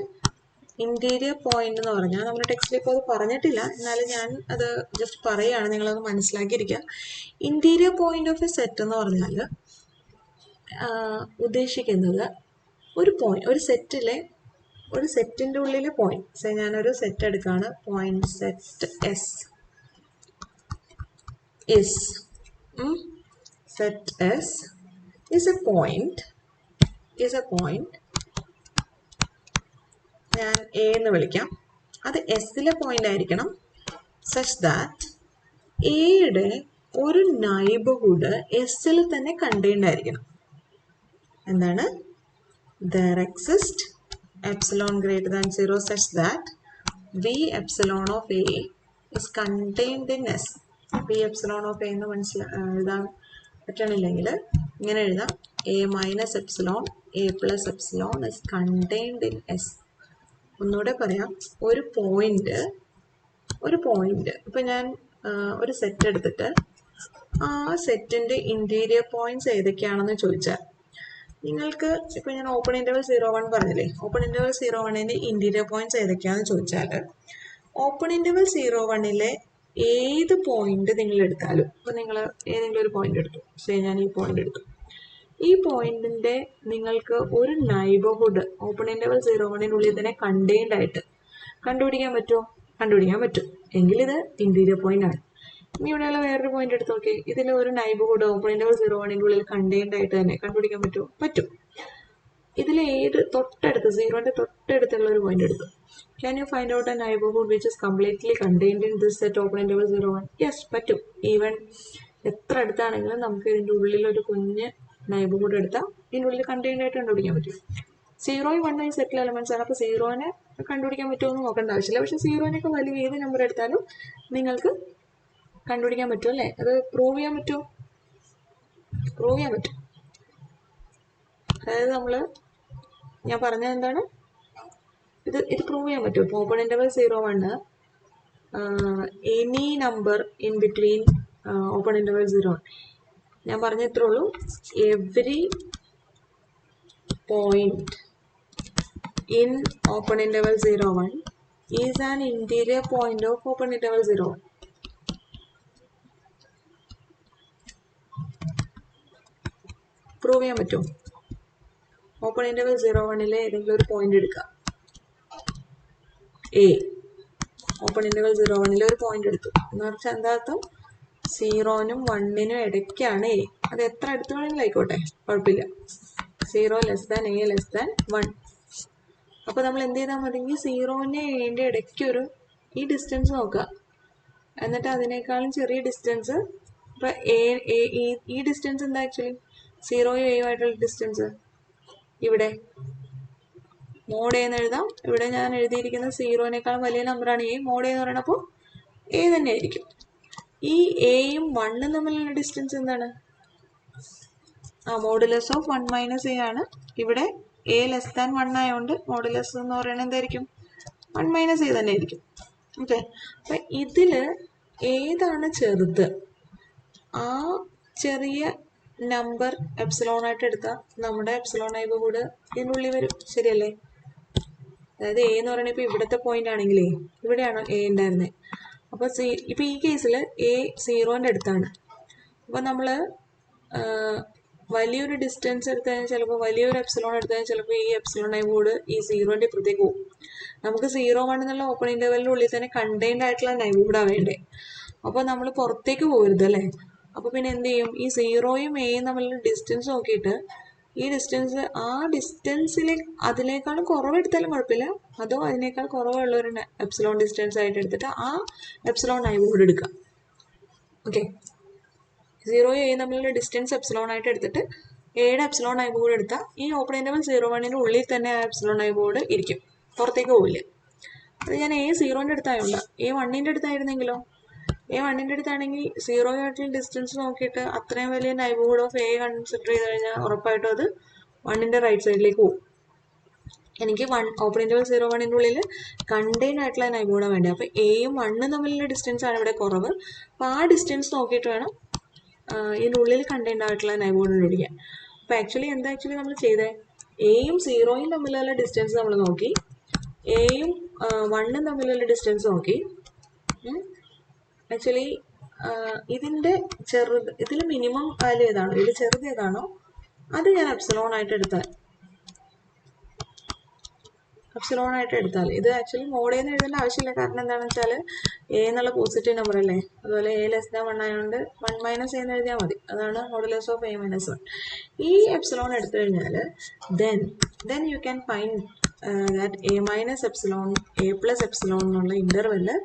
ഇന്റീരിയർ പോയിന്റ് എന്ന് പറഞ്ഞാൽ നമ്മുടെ ടെക്സ്റ്റിലേക്ക് അത് പറഞ്ഞിട്ടില്ല, എന്നാലും ഞാൻ അത് ജസ്റ്റ് പറയുകയാണ്, നിങ്ങളത് മനസ്സിലാക്കിയിരിക്കുക. Interior point of a set എന്ന് പറഞ്ഞാൽ ഉദ്ദേശിക്കുന്നത് ഒരു സെറ്റിന്റെ ഉള്ളിലെ പോയിന്റ്. ഞാനൊരു സെറ്റ് എടുക്കുകയാണ്. Point set S is set S is A point ഞാൻ എ എന്ന് വിളിക്കാം. അത് എസിലെ പോയിന്റ് ആയിരിക്കണം. സച്ച് ദാറ്റ് എയുടെ ഒരു നൈബർഹുഡ് എസിൽ തന്നെ കണ്ടെയ്ൻഡ് ആയിരിക്കണം. എന്താണ്? there exist epsilon greater than 0 such that v epsilon of a is contained in S. v epsilon of a എന്ന് എഴുതാൻ പറ്റണില്ലെങ്കിൽ ഇങ്ങനെ എഴുതാം. a minus epsilon a plus epsilon is contained in S. ഒന്നുകൂടെ പറയാം. ഒരു പോയിന്റ് ഇപ്പം ഞാൻ ഒരു സെറ്റ് എടുത്തിട്ട് ആ സെറ്റിന്റെ ഇന്റീരിയർ പോയിന്റ്സ് ഏതൊക്കെയാണെന്ന് ചോദിച്ചാൽ നിങ്ങൾക്ക് ഇപ്പം ഞാൻ ഓപ്പൺ ഇൻ്റർവൽ 0-1 പറഞ്ഞില്ലേ, ഓപ്പൺ ഇൻ്റർവൽ 0-1ന്റെ ഇന്റീരിയർ പോയിന്റ്സ് ഏതൊക്കെയാണെന്ന് ചോദിച്ചാൽ ഓപ്പൺ ഇൻ്റർവൽ 0-1ലെ ഏത് പോയിന്റ് നിങ്ങൾ എടുത്താലും, ഇപ്പം നിങ്ങൾ ഏതെങ്കിലും ഒരു പോയിന്റ് എടുത്തു, ഞാൻ ഈ പോയിന്റ് എടുത്തു, ഈ പോയിന്റിന്റെ നിങ്ങൾക്ക് ഒരു നൈബർഹുഡ് ഓപ്പൺ ഇന്റർവൽ 0,1 തന്നെ കണ്ടെയ്ൻഡ് ആയിട്ട് കണ്ടുപിടിക്കാൻ പറ്റുമോ? കണ്ടുപിടിക്കാൻ പറ്റും. എങ്കിൽ ഇത് ഇന്റീരിയർ പോയിന്റ് ആണ്. ഇനി ഇവിടെയുള്ള വേറൊരു പോയിന്റ് എടുത്ത് നോക്കി. ഇതിൽ ഒരു നൈബർഹുഡ് ഓപ്പൺ ഇന്റർവൽ 0,1 കണ്ടെയ്ൻഡ് ആയിട്ട് തന്നെ കണ്ടുപിടിക്കാൻ പറ്റുമോ? പറ്റും. ഇതിൽ ഏത് തൊട്ടടുത്ത് 0ന്റെ തൊട്ടടുത്തുള്ള ഒരു പോയിന്റ് എടുത്തു. Can you find out a neighborhood which is completely contained in this set open interval 0,1? Yes, പറ്റും. ഈവൻ എത്ര അടുത്താണെങ്കിലും നമുക്ക് ഇതിൻ്റെ ഉള്ളിൽ ഒരു കുഞ്ഞ് നൈബർഹുഡ് എടുത്താൽ ഇതിൻ്റെ ഉള്ളിൽ കണ്ടെയ്ൻഡ് ആയിട്ട് കണ്ടുപിടിക്കാൻ പറ്റും. 0യും 1യും സെറ്റിൽ എലമെന്റ്സ് ആണ്. അപ്പോൾ 0നെ കണ്ടുപിടിക്കാൻ പറ്റുമെന്ന് നോക്കേണ്ട ആവശ്യമില്ല. പക്ഷെ 0നേക്കാൾ വലിയ ഏത് നമ്പർ എടുത്താലും നിങ്ങൾക്ക് കണ്ടുപിടിക്കാൻ പറ്റും അല്ലേ? അത് പ്രൂവ് ചെയ്യാൻ പറ്റുമോ? പ്രൂവ് ചെയ്യാൻ പറ്റും. അതായത് ഞാൻ പറഞ്ഞത് എന്താണ്, ഇത് പ്രൂവ് ചെയ്യാൻ പറ്റും. ഇപ്പോൾ open interval 0,1 any number in between open interval 0,1 ഞാൻ പറഞ്ഞത്രേ ഉള്ളൂ. Every point in open interval 0,1 is an interior point of open interval 0,1. Prove ചെയ്യാൻ പറ്റും. ഓപ്പൺ ഇന്റർവൽ 0,1 ഏതെങ്കിലും ഒരു പോയിന്റ് എടുക്കുക. എ ഓപ്പൺ ഇന്റർവൽ 0,1 ഒരു പോയിന്റ് എടുത്തു എന്ന് പറഞ്ഞാൽ എന്താ അർത്ഥം? 0നും 1നും ഇടയ്ക്കാണ് എ. അത് എത്ര അടുത്ത് വേണമെങ്കിലും ആയിക്കോട്ടെ, കുഴപ്പമില്ല. 0 ലെസ് ദാൻ 1. അപ്പോൾ നമ്മൾ എന്ത് ചെയ്താൽ മതി? 0നെ എന്റെ ഇടയ്ക്കൊരു ഈ ഡിസ്റ്റൻസ് നോക്കുക. എന്നിട്ട് അതിനേക്കാളും ചെറിയ ഡിസ്റ്റൻസ്, ഇപ്പം ഈ ഡിസ്റ്റൻസ് എന്താ ആക്ച്വലി? 0യും എയും ആയിട്ടുള്ള ഡിസ്റ്റൻസ് ഇവിടെ മോഡ് എന്ന് എഴുതാം. ഇവിടെ ഞാൻ എഴുതിയിരിക്കുന്നത് 0നേക്കാളും വലിയ നമ്പറാണ് എ. മോഡ് എന്ന് പറയുന്നപ്പോൾ എ തന്നെ ആയിരിക്കും. ഈ എയും 1ഉം തമ്മിലുള്ള ഡിസ്റ്റൻസ് എന്താണ്? മോഡുലസ് ഓഫ് 1 മൈനസ് എ ആണ്. ഇവിടെ എ ലെസ് ദാൻ 1 ആയതുകൊണ്ട് മോഡുലസ് എന്ന് പറയുന്നത് എന്തായിരിക്കും? 1 മൈനസ് എ തന്നെ ആയിരിക്കും. ഓക്കെ. അപ്പം ഇതിൽ ഏതാണ് ചെറുത്? ആ ചെറിയ നമ്പർ എപ്സിലോൺ ആയിട്ട് എടുത്താൽ നമ്മുടെ എപ്സിലോൺ നൈബർഹുഡ് ഇതിനുള്ളിൽ വരും. ശരിയല്ലേ? അതായത് എ എന്ന് പറയുന്നത് ഇപ്പോൾ ഇവിടുത്തെ പോയിന്റ് ആണെങ്കിലേ ഇവിടെയാണ് എ ഉണ്ടായിരുന്നത്. അപ്പോൾ ഇപ്പോൾ ഈ കേസിൽ എ 0ന്റെ അടുത്താണ്. അപ്പോൾ നമ്മൾ വലിയൊരു ഡിസ്റ്റൻസ് എടുത്തു കഴിഞ്ഞാൽ ചിലപ്പോൾ വലിയൊരു എപ്സിലോൺ എടുത്തു കഴിഞ്ഞാൽ ചിലപ്പോൾ ഈ എപ്സിലോൺ നൈബർഹുഡ് ഈ 0ന്റെ ഇപ്പുറത്തേക്ക് പോകും. നമുക്ക് 0,1 എന്നുള്ള ഓപ്പൺ ഇന്റർവെലിൻ്റെ ഉള്ളിൽ തന്നെ കണ്ടെയ്ൻഡ് ആയിട്ടുള്ള നൈബർഹുഡാണ് വേണ്ടേ. അപ്പോൾ നമ്മൾ പുറത്തേക്ക് പോകരുത് അല്ലേ. അപ്പോൾ പിന്നെ എന്ത് ചെയ്യും? ഈ 0യും എയും തമ്മിലുള്ള ഡിസ്റ്റൻസ് നോക്കിയിട്ട് ഈ ഡിസ്റ്റൻസ് ആ അതിനേക്കാളും കുറവെടുത്താലും കുഴപ്പമില്ല, അതോ അതിനേക്കാൾ കുറവുള്ളൊരു എപ്സിലോൺ ഡിസ്റ്റൻസ് ആയിട്ട് എടുത്തിട്ട് ആ എപ്സിലോൺ നൈബർഹുഡ് എടുക്കുക. ഓക്കെ. 0യും എയും തമ്മിലുള്ള ഡിസ്റ്റൻസ് എപ്സിലോൺ ആയിട്ട് എടുത്തിട്ട് എയുടെ എപ്സിലോൺ നൈബർഹുഡ് എടുത്താൽ ഈ ഓപ്പൺ ഇന്റർവൽ 0,1ന്റെ ഉള്ളിൽ തന്നെ ആ എപ്സിലോൺ നൈബർഹുഡ് ഇരിക്കും, പുറത്തേക്ക് പോവില്ല. അത് ഞാൻ എ 0ന്റെ അടുത്തായോണ്ട. എ 1ന്റെ അടുത്തായിരുന്നെങ്കിലോ? എ 1ന്റെ അടുത്താണെങ്കിൽ 0ആയിട്ടുള്ള ഡിസ്റ്റൻസ് നോക്കിയിട്ട് അത്രയും വലിയ നൈബർഹുഡ് ഓഫ് എ കൺസിഡർ ചെയ്ത് കഴിഞ്ഞാൽ ഉറപ്പായിട്ടും അത് 1ന്റെ റൈറ്റ് സൈഡിലേക്ക് പോകും. എനിക്ക് ഓപ്പൺ ഇന്റർവൽ 0,1ന്റെ ഉള്ളിൽ കണ്ടെയ്ൻ ആയിട്ടുള്ള നൈബർഹുഡാണ് വേണ്ടത്. അപ്പോൾ എയും 1ഉം തമ്മിലുള്ള ഡിസ്റ്റൻസ് ആണ് ഇവിടെ കുറവ്. അപ്പോൾ ആ ഡിസ്റ്റൻസ് നോക്കിയിട്ട് വേണം ഇതിൻ്റെ ഉള്ളിൽ കണ്ടെയ്ൻ ആയിട്ടുള്ള നൈബർഹുഡ് കണ്ടുപിടിക്കാൻ. അപ്പോൾ ആക്ച്വലി നമ്മൾ ചെയ്തേ? എയും 0യും തമ്മിലുള്ള ഡിസ്റ്റൻസ് നമ്മൾ നോക്കി, എയും 1ഉം തമ്മിലുള്ള ഡിസ്റ്റൻസ് നോക്കി. ആക്ച്വലി ഇതിൽ മിനിമം വാല്യൂ ഏതാണോ, ഇതിൽ ചെറുത് ഏതാണോ അത് ഞാൻ എപ്സിലോൺ ആയിട്ട് എടുത്താൽ ഇത് ആക്ച്വലി മോഡേന്ന് എഴുതേണ്ട ആവശ്യമില്ല. കാരണം എന്താണെന്ന് വെച്ചാൽ എ എന്നുള്ള പോസിറ്റീവ് നമ്പർ അല്ലേ. അതുപോലെ എ ലെസ് ദാൻ 1 ആയതുകൊണ്ട് 1 മൈനസ് എന്ന് എഴുതിയാൽ മതി. അതാണ് മോഡുലസ് ഓഫ് എ മൈനസ് 1. ഈ എപ്സിലോൺ എടുത്തു കഴിഞ്ഞാൽ then you can find that a minus epsilon a plus epsilon എന്നുള്ള ഇന്റർവെല്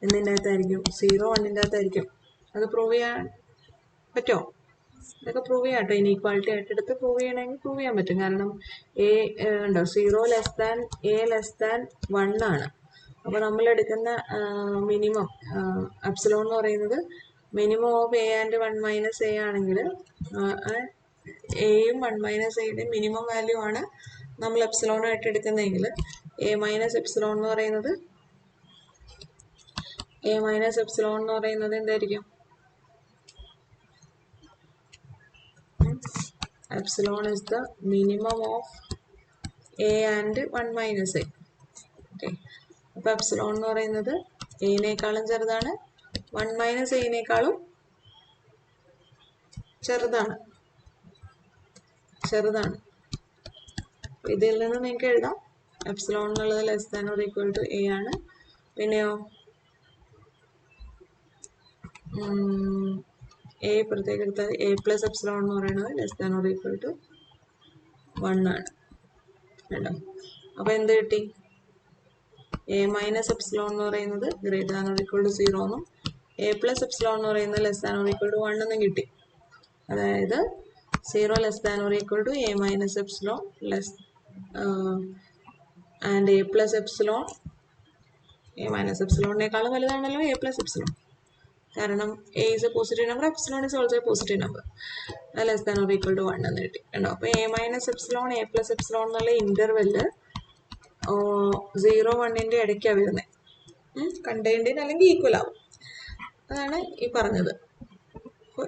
എന്തിൻ്റെ അകത്തായിരിക്കും? 0,1ന്റെ അകത്തായിരിക്കും. അത് പ്രൂവ് ചെയ്യാൻ പറ്റുമോ? ഇതൊക്കെ പ്രൂവ് ചെയ്യാം കേട്ടോ. ഇനീക്വാളിറ്റി ആയിട്ട് എടുത്ത് പ്രൂവ് ചെയ്യണമെങ്കിൽ പ്രൂവ് ചെയ്യാൻ പറ്റും. കാരണം എ ഉണ്ടോ 0 less than A less than 1 ആണ്. അപ്പോൾ നമ്മൾ എടുക്കുന്ന മിനിമം എപ്സിലോൺ എന്ന് പറയുന്നത് minimum of A and 1 minus A ആണെങ്കിൽ എയും 1 മൈനസ് എയുടെ മിനിമം വാല്യൂ ആണ് നമ്മൾ എപ്സിലോൺ ആയിട്ട് എടുക്കുന്നതെങ്കിൽ എ മൈനസ് എപ്സിലോൺ എന്ന് പറയുന്നത് എന്തായിരിക്കും? Epsilon is the minimum of a and 1 minus a. Okay. അപ്പോൾ എപ്സിലോൺ എന്ന് പറയുന്നത് എനേക്കാളും ചെറുതാണ്, 1 മൈനസ് എനേക്കാളും ചെറുതാണ്. ചെറുതാണ്. ഇതിൽ നിന്ന് നിങ്ങൾക്ക് എഴുതാം എപ്സിലോൺ എന്നുള്ളത് less than or equal to A ആണ്. പിന്നെയോ എ പ്രത്യേകം എടുത്താൽ എ പ്ലസ് എപ്സിലോൺ എന്ന് പറയുന്നത് less than or equal to 1 ആണ് കേട്ടോ. അപ്പോൾ എന്ത് കിട്ടി? എ മൈനസ് എപ്സിലോൺ എന്ന് പറയുന്നത് greater than or equal to 0 എന്നും എ പ്ലസ് എപ്സിലോൺ എന്ന് പറയുന്നത് less than or equal to 1 എന്നും കിട്ടി. അതായത് 0 less than or equal to a minus epsilon less and a plus epsilon a minus എപ്സിലോണിനേക്കാളും വലുതാണല്ലോ എ പ്ലസ് എപ്സിലോൺ. കാരണം a is a positive number, epsilon is also a positive number. Less than or equal to 1 എന്ന് കിട്ടി കണ്ടോ. അപ്പോൾ a minus epsilon a plus epsilon എന്നുള്ള interval 0-1 ഇടയ്ക്കാണ് വരുന്നത്. കണ്ടെയ്ൻഡ് അല്ലെങ്കിൽ ഈക്വൽ ആവും. അതാണ് ഈ പറഞ്ഞത്. അപ്പോൾ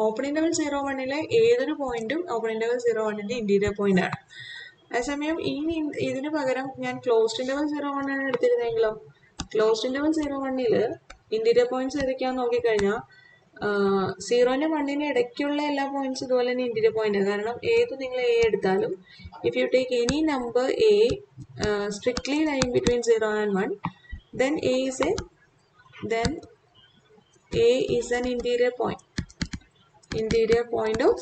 ഓപ്പൺ ഇൻ്റർവെൽ 0-1 ഏതൊരു പോയിന്റും ഓപ്പൺ ഇൻ്റർവെൽ 0-1 ഇൻറ്റീരിയർ പോയിന്റ് ആണ്. അതേസമയം ഇതിന് പകരം ഞാൻ ക്ലോസ്ഡ് ഇൻ്റർവെൽ 0-1 ആണ് എടുത്തിരുന്നെങ്കിലോ, ക്ലോസ്ഡ് ഇൻ്റർവെൽ 0-1 ഇൻറ്റീരിയർ പോയിന്റ്സ് ഏതൊക്കെയാണെന്ന് നോക്കിക്കഴിഞ്ഞാൽ 0-1 ഇടയ്ക്കുള്ള എല്ലാ പോയിന്റ്സ് ഇതുപോലെ തന്നെ ഇൻറ്റീരിയർ പോയിന്റ്. കാരണം ഏത് നിങ്ങൾ എ എടുത്താലും if you take any number A strictly line between 0 and 1 then A is an interior point of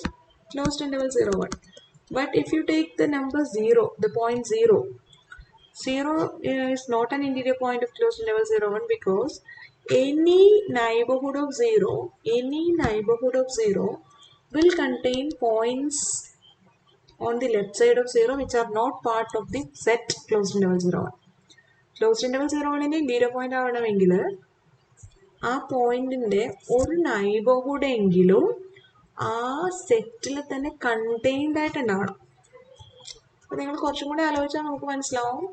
closed interval 0-1. But if you take the number 0, the point 0 is not an interior point of closed interval 0-1 because any neighborhood of 0 will contain points on the left side of 0 which are not part of the set closed interval 0-1. Closed interval 0-1 interior point ആവണമെങ്കിൽ ആ പോയിന്റിന്റെ ഒരു neighbourhood എങ്കിലും ആ സെറ്റിൽ തന്നെ contained ആയിട്ട് ഉണ്ടാവണം. അപ്പോൾ നിങ്ങൾ കുറച്ചും കൂടി ആലോചിച്ചാൽ നമുക്ക് മനസ്സിലാവും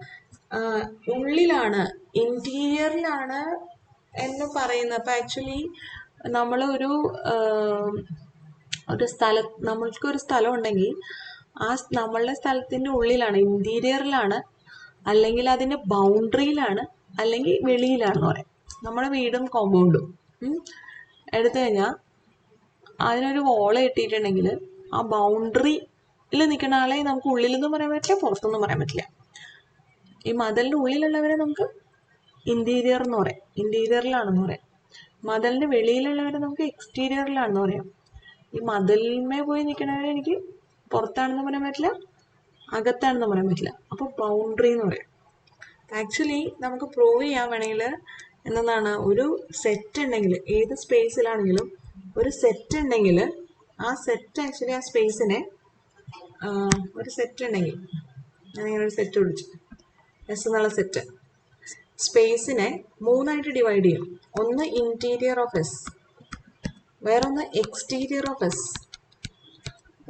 ഉള്ളിലാണ് ഇൻറ്റീരിയറിലാണ് എന്ന് പറയുന്നത്. അപ്പോൾ ആക്ച്വലി നമ്മൾ നമ്മൾക്കൊരു സ്ഥലം ഉണ്ടെങ്കിൽ ആ നമ്മളുടെ സ്ഥലത്തിൻ്റെ ഉള്ളിലാണ്, ഇൻറ്റീരിയറിലാണ്, അല്ലെങ്കിൽ അതിൻ്റെ ബൗണ്ടറിയിലാണ്, അല്ലെങ്കിൽ വെളിയിലാണെന്ന് പറയാം. നമ്മുടെ വീടും കോമ്പൗണ്ടും എടുത്തു കഴിഞ്ഞാൽ അതിനൊരു വോള് കെട്ടിയിട്ടുണ്ടെങ്കിൽ ആ ബൗണ്ടറിയിൽ നിൽക്കുന്ന ആളെ നമുക്ക് ഉള്ളിലെന്നും പറയാൻ പറ്റില്ല, പുറത്തൊന്നും പറയാൻ പറ്റില്ല. ഈ മതിലിൻ്റെ ഉള്ളിലുള്ളവരെ നമുക്ക് ഇൻറ്റീരിയർ എന്ന് പറയാം, ഇൻറ്റീരിയറിലാണെന്ന് പറയാം. മതിലിൻ്റെ വെളിയിലുള്ളവരെ നമുക്ക് എക്സ്റ്റീരിയറിലാണെന്ന് പറയാം. ഈ മതിലിന്മേ പോയി നിൽക്കുന്നവരെ എനിക്ക് പുറത്താണെന്ന് പറയാൻ പറ്റില്ല, അകത്താണെന്ന് പറയാൻ പറ്റില്ല. അപ്പോൾ ബൗണ്ടറി എന്ന് പറയും. ആക്ച്വലി നമുക്ക് പ്രൂവ് ചെയ്യാൻ വേണമെങ്കിൽ എന്താണ്, ഒരു സെറ്റ് ഉണ്ടെങ്കിൽ ഏത് സ്പേസിലാണെങ്കിലും ഒരു സെറ്റ് ഉണ്ടെങ്കിൽ ആ സെറ്റ് ആക്ച്വലി ആ സ്പേസിനെ ഒരു സെറ്റ് ഉണ്ടെങ്കിൽ ഞാനിങ്ങനെ ഒരു സെറ്റ് വിളിച്ചു എസ് എന്നുള്ള സെറ്റ് സ്പേസിനെ 3 ഡിവൈഡ് ചെയ്യും. ഒന്ന് ഇൻറ്റീരിയർ ഓഫ് എസ്, വേറൊന്ന് എക്സ്റ്റീരിയർ ഓഫ് എസ്,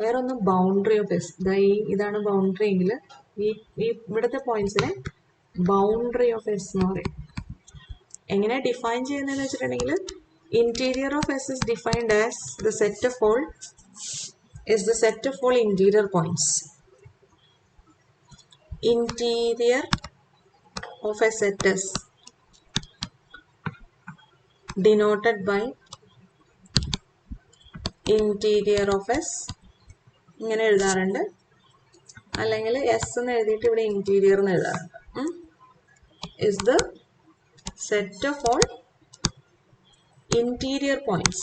വേറൊന്ന് ബൗണ്ടറി ഓഫ് എസ്. ഇതാണ് ബൗണ്ടറി എങ്കിൽ ഈ ഇവിടുത്തെ പോയിന്റ്സിനെ ബൗണ്ടറി ഓഫ് എസ് എന്ന് പറയും. എങ്ങനെ ഡിഫൈൻ ചെയ്യുന്നതെന്ന് വെച്ചിട്ടുണ്ടെങ്കിൽ interior of S is defined as the set of all interior points. Interior of a set is denoted by interior of S. ഇങ്ങനെ എഴുതാറുണ്ട്, അല്ലെങ്കിൽ എസ് എന്ന് എഴുതിയിട്ട് ഇവിടെ ഇന്റീരിയർ എന്ന് എഴുതാറുണ്ട്. is the set of all interior points.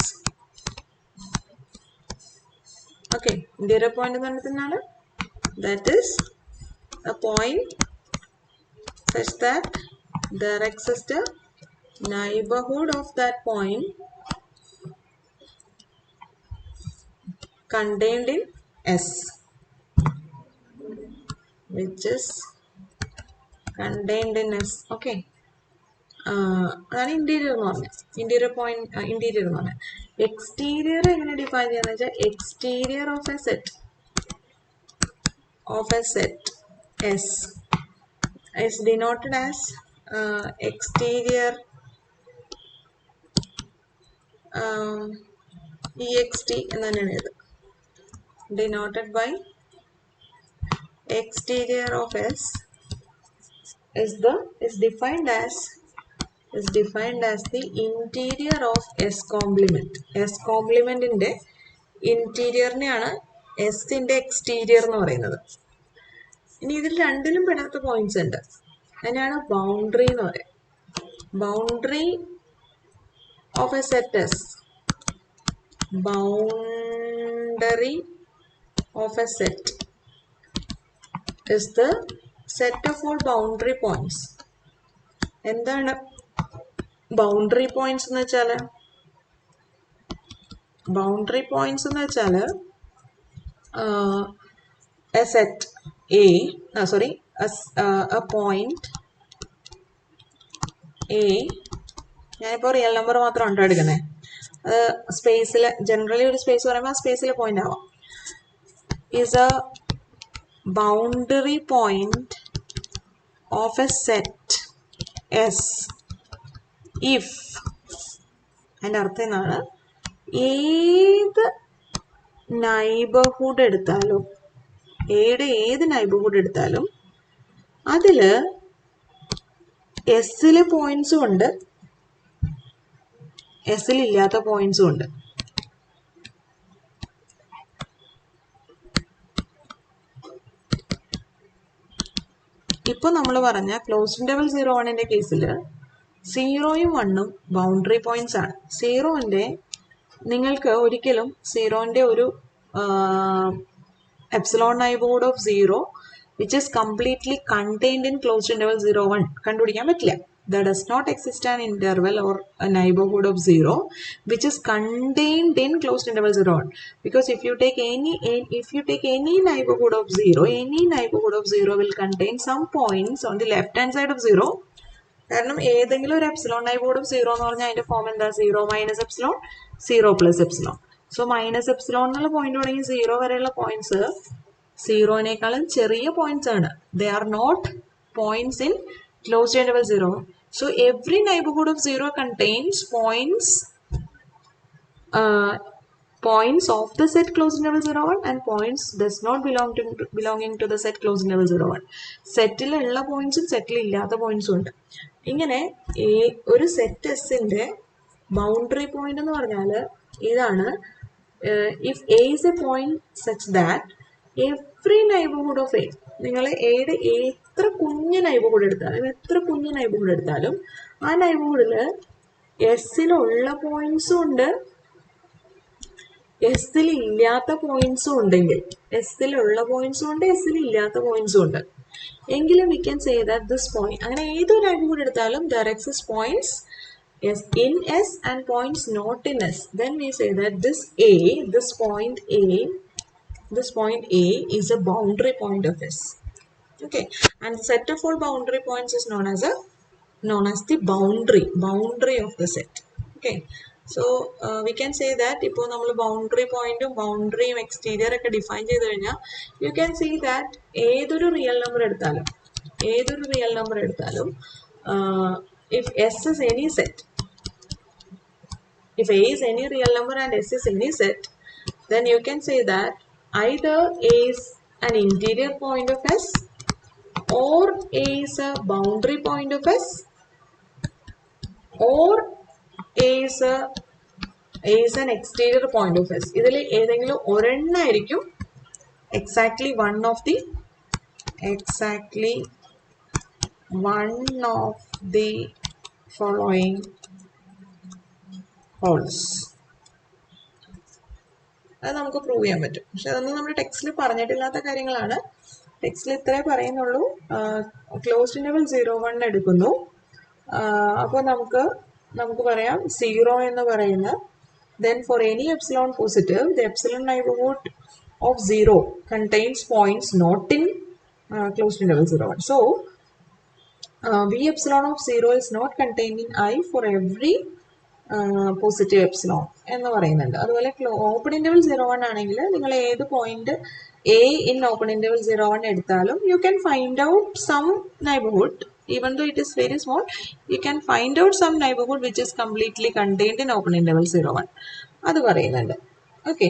Okay, interior point എന്ന് പറഞ്ഞാൽ that is a point such that there exists a neighborhood of that point contained in S, which is contained in S. Okay, അതാണ് interior എന്ന് പറഞ്ഞത്. Interior point interior എന്ന് പറഞ്ഞാൽ. Exterior എങ്ങനെ define ചെയ്യാന്ന് വെച്ചാൽ exterior of a set S is denoted as exterior ext എന്ന് തന്നെയാണ് ഇത്. denoted by exterior of S is defined as the interior of S complement. S complement ന്റെ ഇന്റീരിയറിനെയാണ് എസിന്റെ എക്സ്റ്റീരിയർ എന്ന് പറയുന്നത്. ഇനി ഇതിൽ രണ്ടിലും പെടാത്ത പോയിന്റ്സ് ഉണ്ട്, അതിനാണ് ബൗണ്ടറി എന്ന് പറയുന്നത്. Boundary of a set S, boundary of a set is the set of all boundary points. എന്താണ് ബൗണ്ടറി പോയിന്റ്സ് എന്ന് വെച്ചാൽ? ബൗണ്ടറി പോയിന്റ്സ് എന്ന് വെച്ചാൽ a set A, a point A, ഞാനിപ്പോൾ റിയൽ നമ്പർ മാത്രമാണ് എടുക്കുന്നത്. അത് സ്പേസിൽ ജനറലി ഒരു സ്പേസ് പറയുമ്പോൾ ആ സ്പേസിലെ പോയിന്റ് ആവാം. Is A boundary point of a set S if, അതിൻ്റെ അർത്ഥം എന്നാണ്, ഏത് നൈബർഹുഡ് എടുത്താലും, ഏത് നൈബർഹുഡ് എടുത്താലും അതിൽ എസ്സിലെ പോയിന്റ്സും ഉണ്ട്, എസ്സിൽ ഇല്ലാത്ത പോയിന്റ്സും ഉണ്ട്. ഇപ്പോൾ നമ്മൾ പറഞ്ഞ ക്ലോസ്ഡ് ഇന്റർവൽ 0,1ന്റെ കേസിൽ 0യും 1ഉം ബൗണ്ടറി പോയിന്റ്സ് ആണ്. 0ന്റെ നിങ്ങൾക്ക് ഒരിക്കലും 0ന്റെ ഒരു epsilon neighbourhood of 0 which is completely contained in closed interval 0,1 കണ്ടുപിടിക്കാൻ പറ്റില്ല. There does not exist an interval or a neighborhood of 0 which is contained in closed interval 0,1, because if you take any neighborhood of 0, any neighborhood of 0 will contain some points on the left hand side of 0. കാരണം ഏതെങ്കിലും ഒരു epsilon neighbourhood of 0 എന്ന് പറഞ്ഞാൽ അതിന്റെ form എന്താ? 0 minus epsilon, 0 plus epsilon. So minus epsilon എന്നുള്ള point തുടങ്ങി 0 വരെയുള്ള പോയിന്റ്സ് 0നേക്കാളും ചെറിയ പോയിന്റ്സ് ആണ്. They are not points in closed interval 0. So every neighborhood of 0 contains points of the set closed interval 0,1 and points does not belonging to the set closed interval 0,1. സെറ്റിലുള്ള പോയിന്റ്സും സെറ്റിൽ ഇല്ലാത്ത പോയിന്റ്സും ഉണ്ട്. ഇങ്ങനെ ഒരു set എസിന്റെ boundary point എന്ന് പറഞ്ഞാൽ ഇതാണ്. If A is A point such that every neighbourhood of A, നിങ്ങൾ എയുടെ എത്ര കുഞ്ഞ് നൈബർഹുഡ് എടുത്താലും ആ നൈബർഹുഡിൽ എസ്സിലുള്ള പോയിന്റ്സും ഉണ്ട്, എസ്സിൽ ഇല്ലാത്ത പോയിന്റ്സും ഉണ്ടെങ്കിൽ, എസ്സിലുള്ള പോയിന്റ്സും ഉണ്ട്, എസ്സിൽ ഇല്ലാത്ത പോയിന്റ്സും ഉണ്ട് എങ്കിലും we can say that this point, അങ്ങനെ ഏതൊരു നൈബർഹുഡ് എടുത്താലും there exists points in S and points not in S. Then we say that this point A is a boundary point of S. Okay, and the set of all boundary points is known as the boundary of the set. Okay, so we can say that ഇപ്പോൾ നമ്മൾ boundary പോയിന്റും ബൗണ്ടറിയും exterior ഒക്കെ define ചെയ്ത് കഴിഞ്ഞാൽ you can see that ഏതൊരു real number എടുത്താലും if S is any set, if A is any real number and S is any set, then you can say that either A is an interior point of S or A is a boundary point of S or A is an exterior point of S. ഇതിൽ ഏതെങ്കിലും ഒരെണ്ണമായിരിക്കും exactly one of the following holes. അത് നമുക്ക് prove ചെയ്യാൻ പറ്റും. പക്ഷെ അതൊന്നും നമ്മുടെ ടെക്സ്റ്റിൽ പറഞ്ഞിട്ടില്ലാത്ത കാര്യങ്ങളാണ്. ടെക്സ്റ്റിൽ ഇത്രേ പറയുന്നുള്ളൂ. ക്ലോസ്ഡ് ഇന്റർവൽ 0,1 എടുക്കുന്നു. അപ്പോൾ നമുക്ക് പറയാം 0 എന്ന് പറയുന്ന, then for any epsilon positive, the epsilon neighborhood of 0 contains points not in closed interval 0,1. So v epsilon of 0 is not contained in I for every positive epsilon എന്ന് പറയുന്നുണ്ട്. അതുപോലെ ഓപ്പൺ ഇന്റർവൽ 0,1 ആണെങ്കിൽ നിങ്ങൾ ഏത് point A in open interval 0,1 എടുത്താലും you can find out some neighbourhood, even though it is very small, you can find out some neighborhood which is completely contained in open interval 0,1. അത് പറയുന്നുണ്ട്. Okay,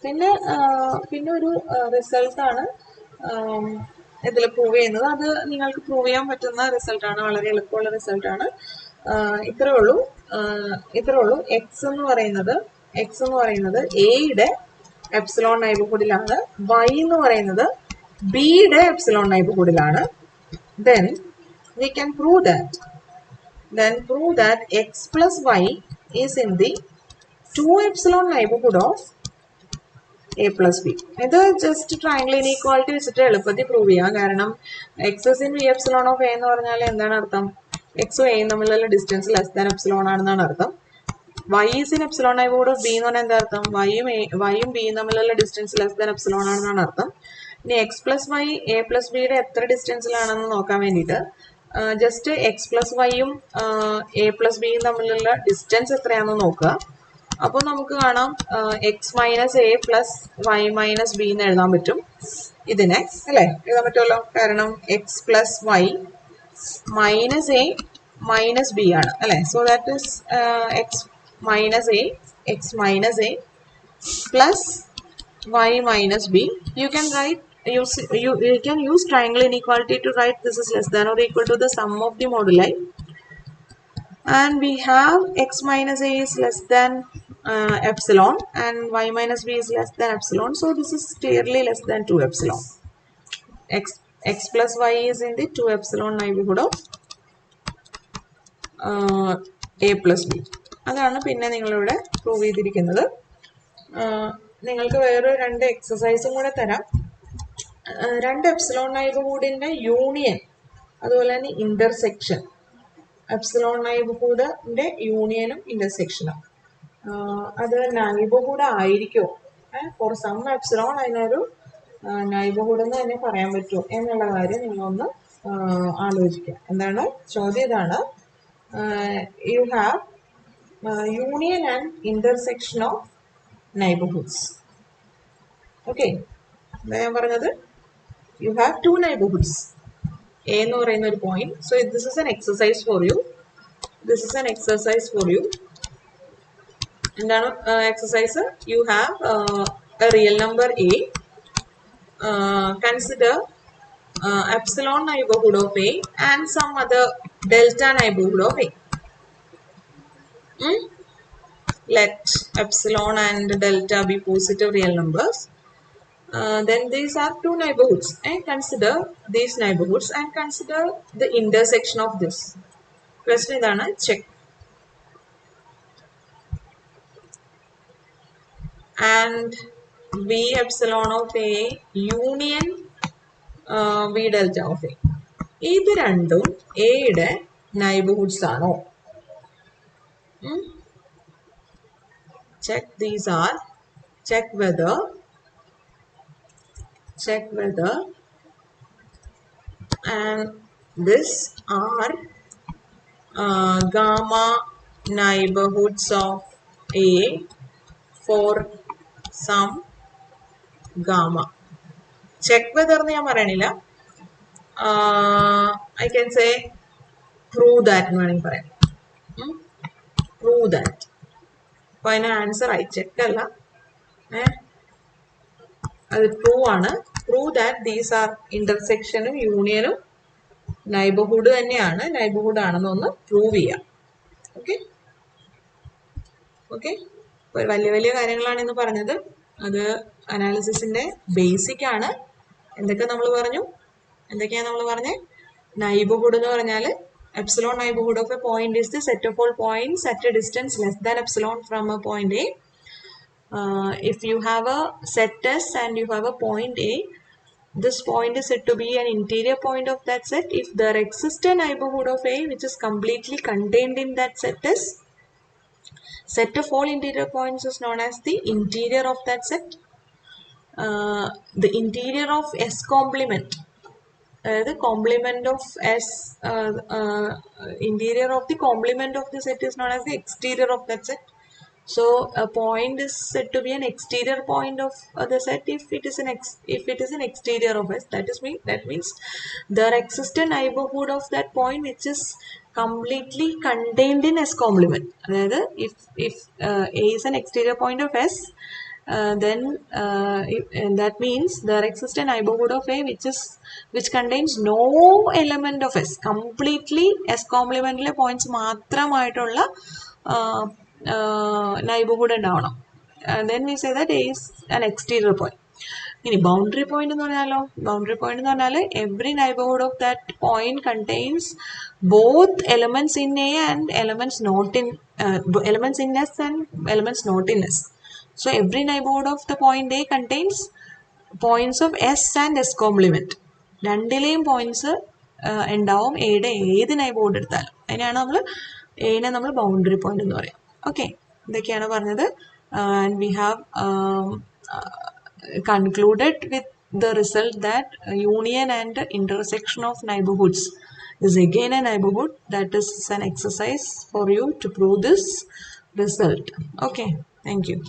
പിന്നെ ഒരു റിസൾട്ടാണ് ഇതിൽ prove ചെയ്യുന്നത്. അത് നിങ്ങൾക്ക് പ്രൂവ് ചെയ്യാൻ പറ്റുന്ന റിസൾട്ടാണ്, വളരെ എളുപ്പമുള്ള റിസൾട്ടാണ്. ഇത്രേ ഉള്ളൂ. എക്സ് എന്ന് പറയുന്നത് എയുടെ എപ്സിലോൺ നൈബർഹുഡിലാണ്, y എന്ന് പറയുന്നത് ബിയുടെ epsilon നൈബർഹുഡിലാണ്. Then we can prove that x plus y is in the 2 epsilon neighborhood of a plus b. ഇത് ജസ്റ്റ് ട്രയാങ്കിൾ ഇനീക്വാളിറ്റി വെച്ചിട്ട് എളുപ്പത്തിൽ പ്രൂവ് ചെയ്യാം. കാരണം X is in V epsilon of A എന്ന് പറഞ്ഞാൽ എന്താണ് അർത്ഥം? എക്സും എയും തമ്മിലുള്ള ഡിസ്റ്റൻസ് ലെസ് ദാൻ എപ്സിലോൺ ആണെന്നാണ് അർത്ഥം. y is in epsilon neighborhood of b എന്ന് പറഞ്ഞാൽ എന്താ അർത്ഥം? yയും bയും തമ്മിലുള്ള ഡിസ്റ്റൻസ് ലെസ് ദാൻ എപ്സിലോൺ ആണെന്നാണ് അർത്ഥം. ഇനി x plus y a plus ബിയുടെ എത്ര ഡിസ്റ്റൻസിലാണെന്ന് നോക്കാൻ വേണ്ടിയിട്ട് ജസ്റ്റ് എക്സ് പ്ലസ് വൈയും എ പ്ലസ് ബിയും തമ്മിലുള്ള ഡിസ്റ്റൻസ് എത്രയാണെന്ന് നോക്കുക. അപ്പോൾ നമുക്ക് കാണാം x minus a plus y minus b എന്ന് എഴുതാൻ പറ്റും ഇതിനെ, അല്ലേ? എഴുതാൻ പറ്റുമല്ലോ. കാരണം x plus y minus a minus b ആണ്, അല്ലേ? So that is x minus a plus y minus b. You can use triangle inequality to write this is less than or equal to the sum of the moduli, and we have x minus a is less than epsilon and y minus b is less than epsilon, so this is clearly less than 2 epsilon. x plus y is in the 2 epsilon neighborhood of a plus b. അതാണ് പിന്നെ നിങ്ങളിവിടെ prove ചെയ്തിരിക്കുന്നത്. നിങ്ങൾക്ക് വേറെ 2 എക്സസൈസും കൂടെ തരാം. 2 epsilon നൈബർഹുഡിന്റെ union അതുപോലെ തന്നെ ഇന്റർസെക്ഷൻ, എപ്സിലോൺ നൈബർഹുഡിന്റെ യൂണിയനും ഇന്റർസെക്ഷനും അത് നൈബർഹുഡ് ആയിരിക്കുമോ? ഫോർ സം എപ്സിലോൺ അതിനൊരു നൈബർഹുഡ് എന്ന് തന്നെ പറയാൻ പറ്റുമോ എന്നുള്ള കാര്യം നിങ്ങളൊന്ന് ആലോചിക്കുക. എന്താണ് ചോദ്യം? ഇതാണ്, you have union and intersection of neighborhoods. Okay, ഞാൻ പറഞ്ഞത് you have 2 neighborhoods, A എന്ന് പറയുന്ന ഒരു point. So this is an exercise for you. എന്താണ് exercise? You have a real number A. Consider epsilon neighborhood of A and some other delta neighborhood of A. Let epsilon and delta be positive real numbers. Then these are 2 neighborhoods, and consider these neighborhoods and consider the intersection of this. Question idana, check. And v epsilon of A union v delta of A. ഇത് രണ്ടും A യുടെ neighborhoods ആണോ? Check these are, check whether and this are gamma neighborhoods of A for some gamma. Check whether എന്ന് ഞാൻ പറയണില്ല, I can say prove that എന്ന് വേണമെങ്കിൽ പറയാം. Prove that. അപ്പോൾ അതിന് ആൻസർ ആയി ചെക്ക് അല്ല, അത് പ്രൂവ് ആണ്. പ്രൂവ് ദാറ്റ് ദീസ് ആർ ഇന്റർസെക്ഷനും യൂണിയനും നൈബർഹുഡ് തന്നെയാണ്, നൈബർഹുഡ് ആണെന്നൊന്ന് പ്രൂവ് ചെയ്യാം. ഓക്കെ, വലിയ വലിയ കാര്യങ്ങളാണ് ഇന്ന് പറഞ്ഞത്. അത് അനാലിസിസിന്റെ ബേസിക് ആണ്. എന്തൊക്കെയാണ് നമ്മൾ പറഞ്ഞത്? നൈബർഹുഡ് എന്ന് പറഞ്ഞാൽ epsilon neighborhood of a point is the set of all points at a distance less than epsilon from a point A. If you have a set S and you have a point A, this point is said to be an interior point of that set if there exists a neighborhood of A which is completely contained in that set S. Set of all interior points is known as the interior of that set. The interior of S complement, the complement of S, interior of the complement of the set is known as the exterior of that set. So a point is said to be an exterior point of the set if it is an exterior of S. That means there exists a neighborhood of that point which is completely contained in S complement. If A is an exterior point of S, then that means there exists a neighborhood of A which contains no element of S. Completely S complementലെ points മാത്രമായിട്ടുള്ള neighborhood ഉണ്ടാവണം. then we say that A is an exterior point. ഇനി boundary point എന്ന് പറഞ്ഞാലോ, boundary point എന്ന് പറഞ്ഞാൽ every neighbourhood of that point contains both elements in a and elements not in elements in s and elements not in s. So every neighbourhood of the point a contains points of s and s complement. രണ്ടിലെയും points ഉണ്ടാവും എയുടെ ഏത് neighbourhood എടുത്താലും. അതിനാണ് നമ്മൾ എനെ നമ്മൾ boundary point എന്ന് പറയാം. ഓക്കെ, ഇതൊക്കെയാണ് പറഞ്ഞത്. And we have concluded with the result that union and intersection of neighborhoods is again a neighborhood. That is an exercise for you to prove this result. Okay, thank you.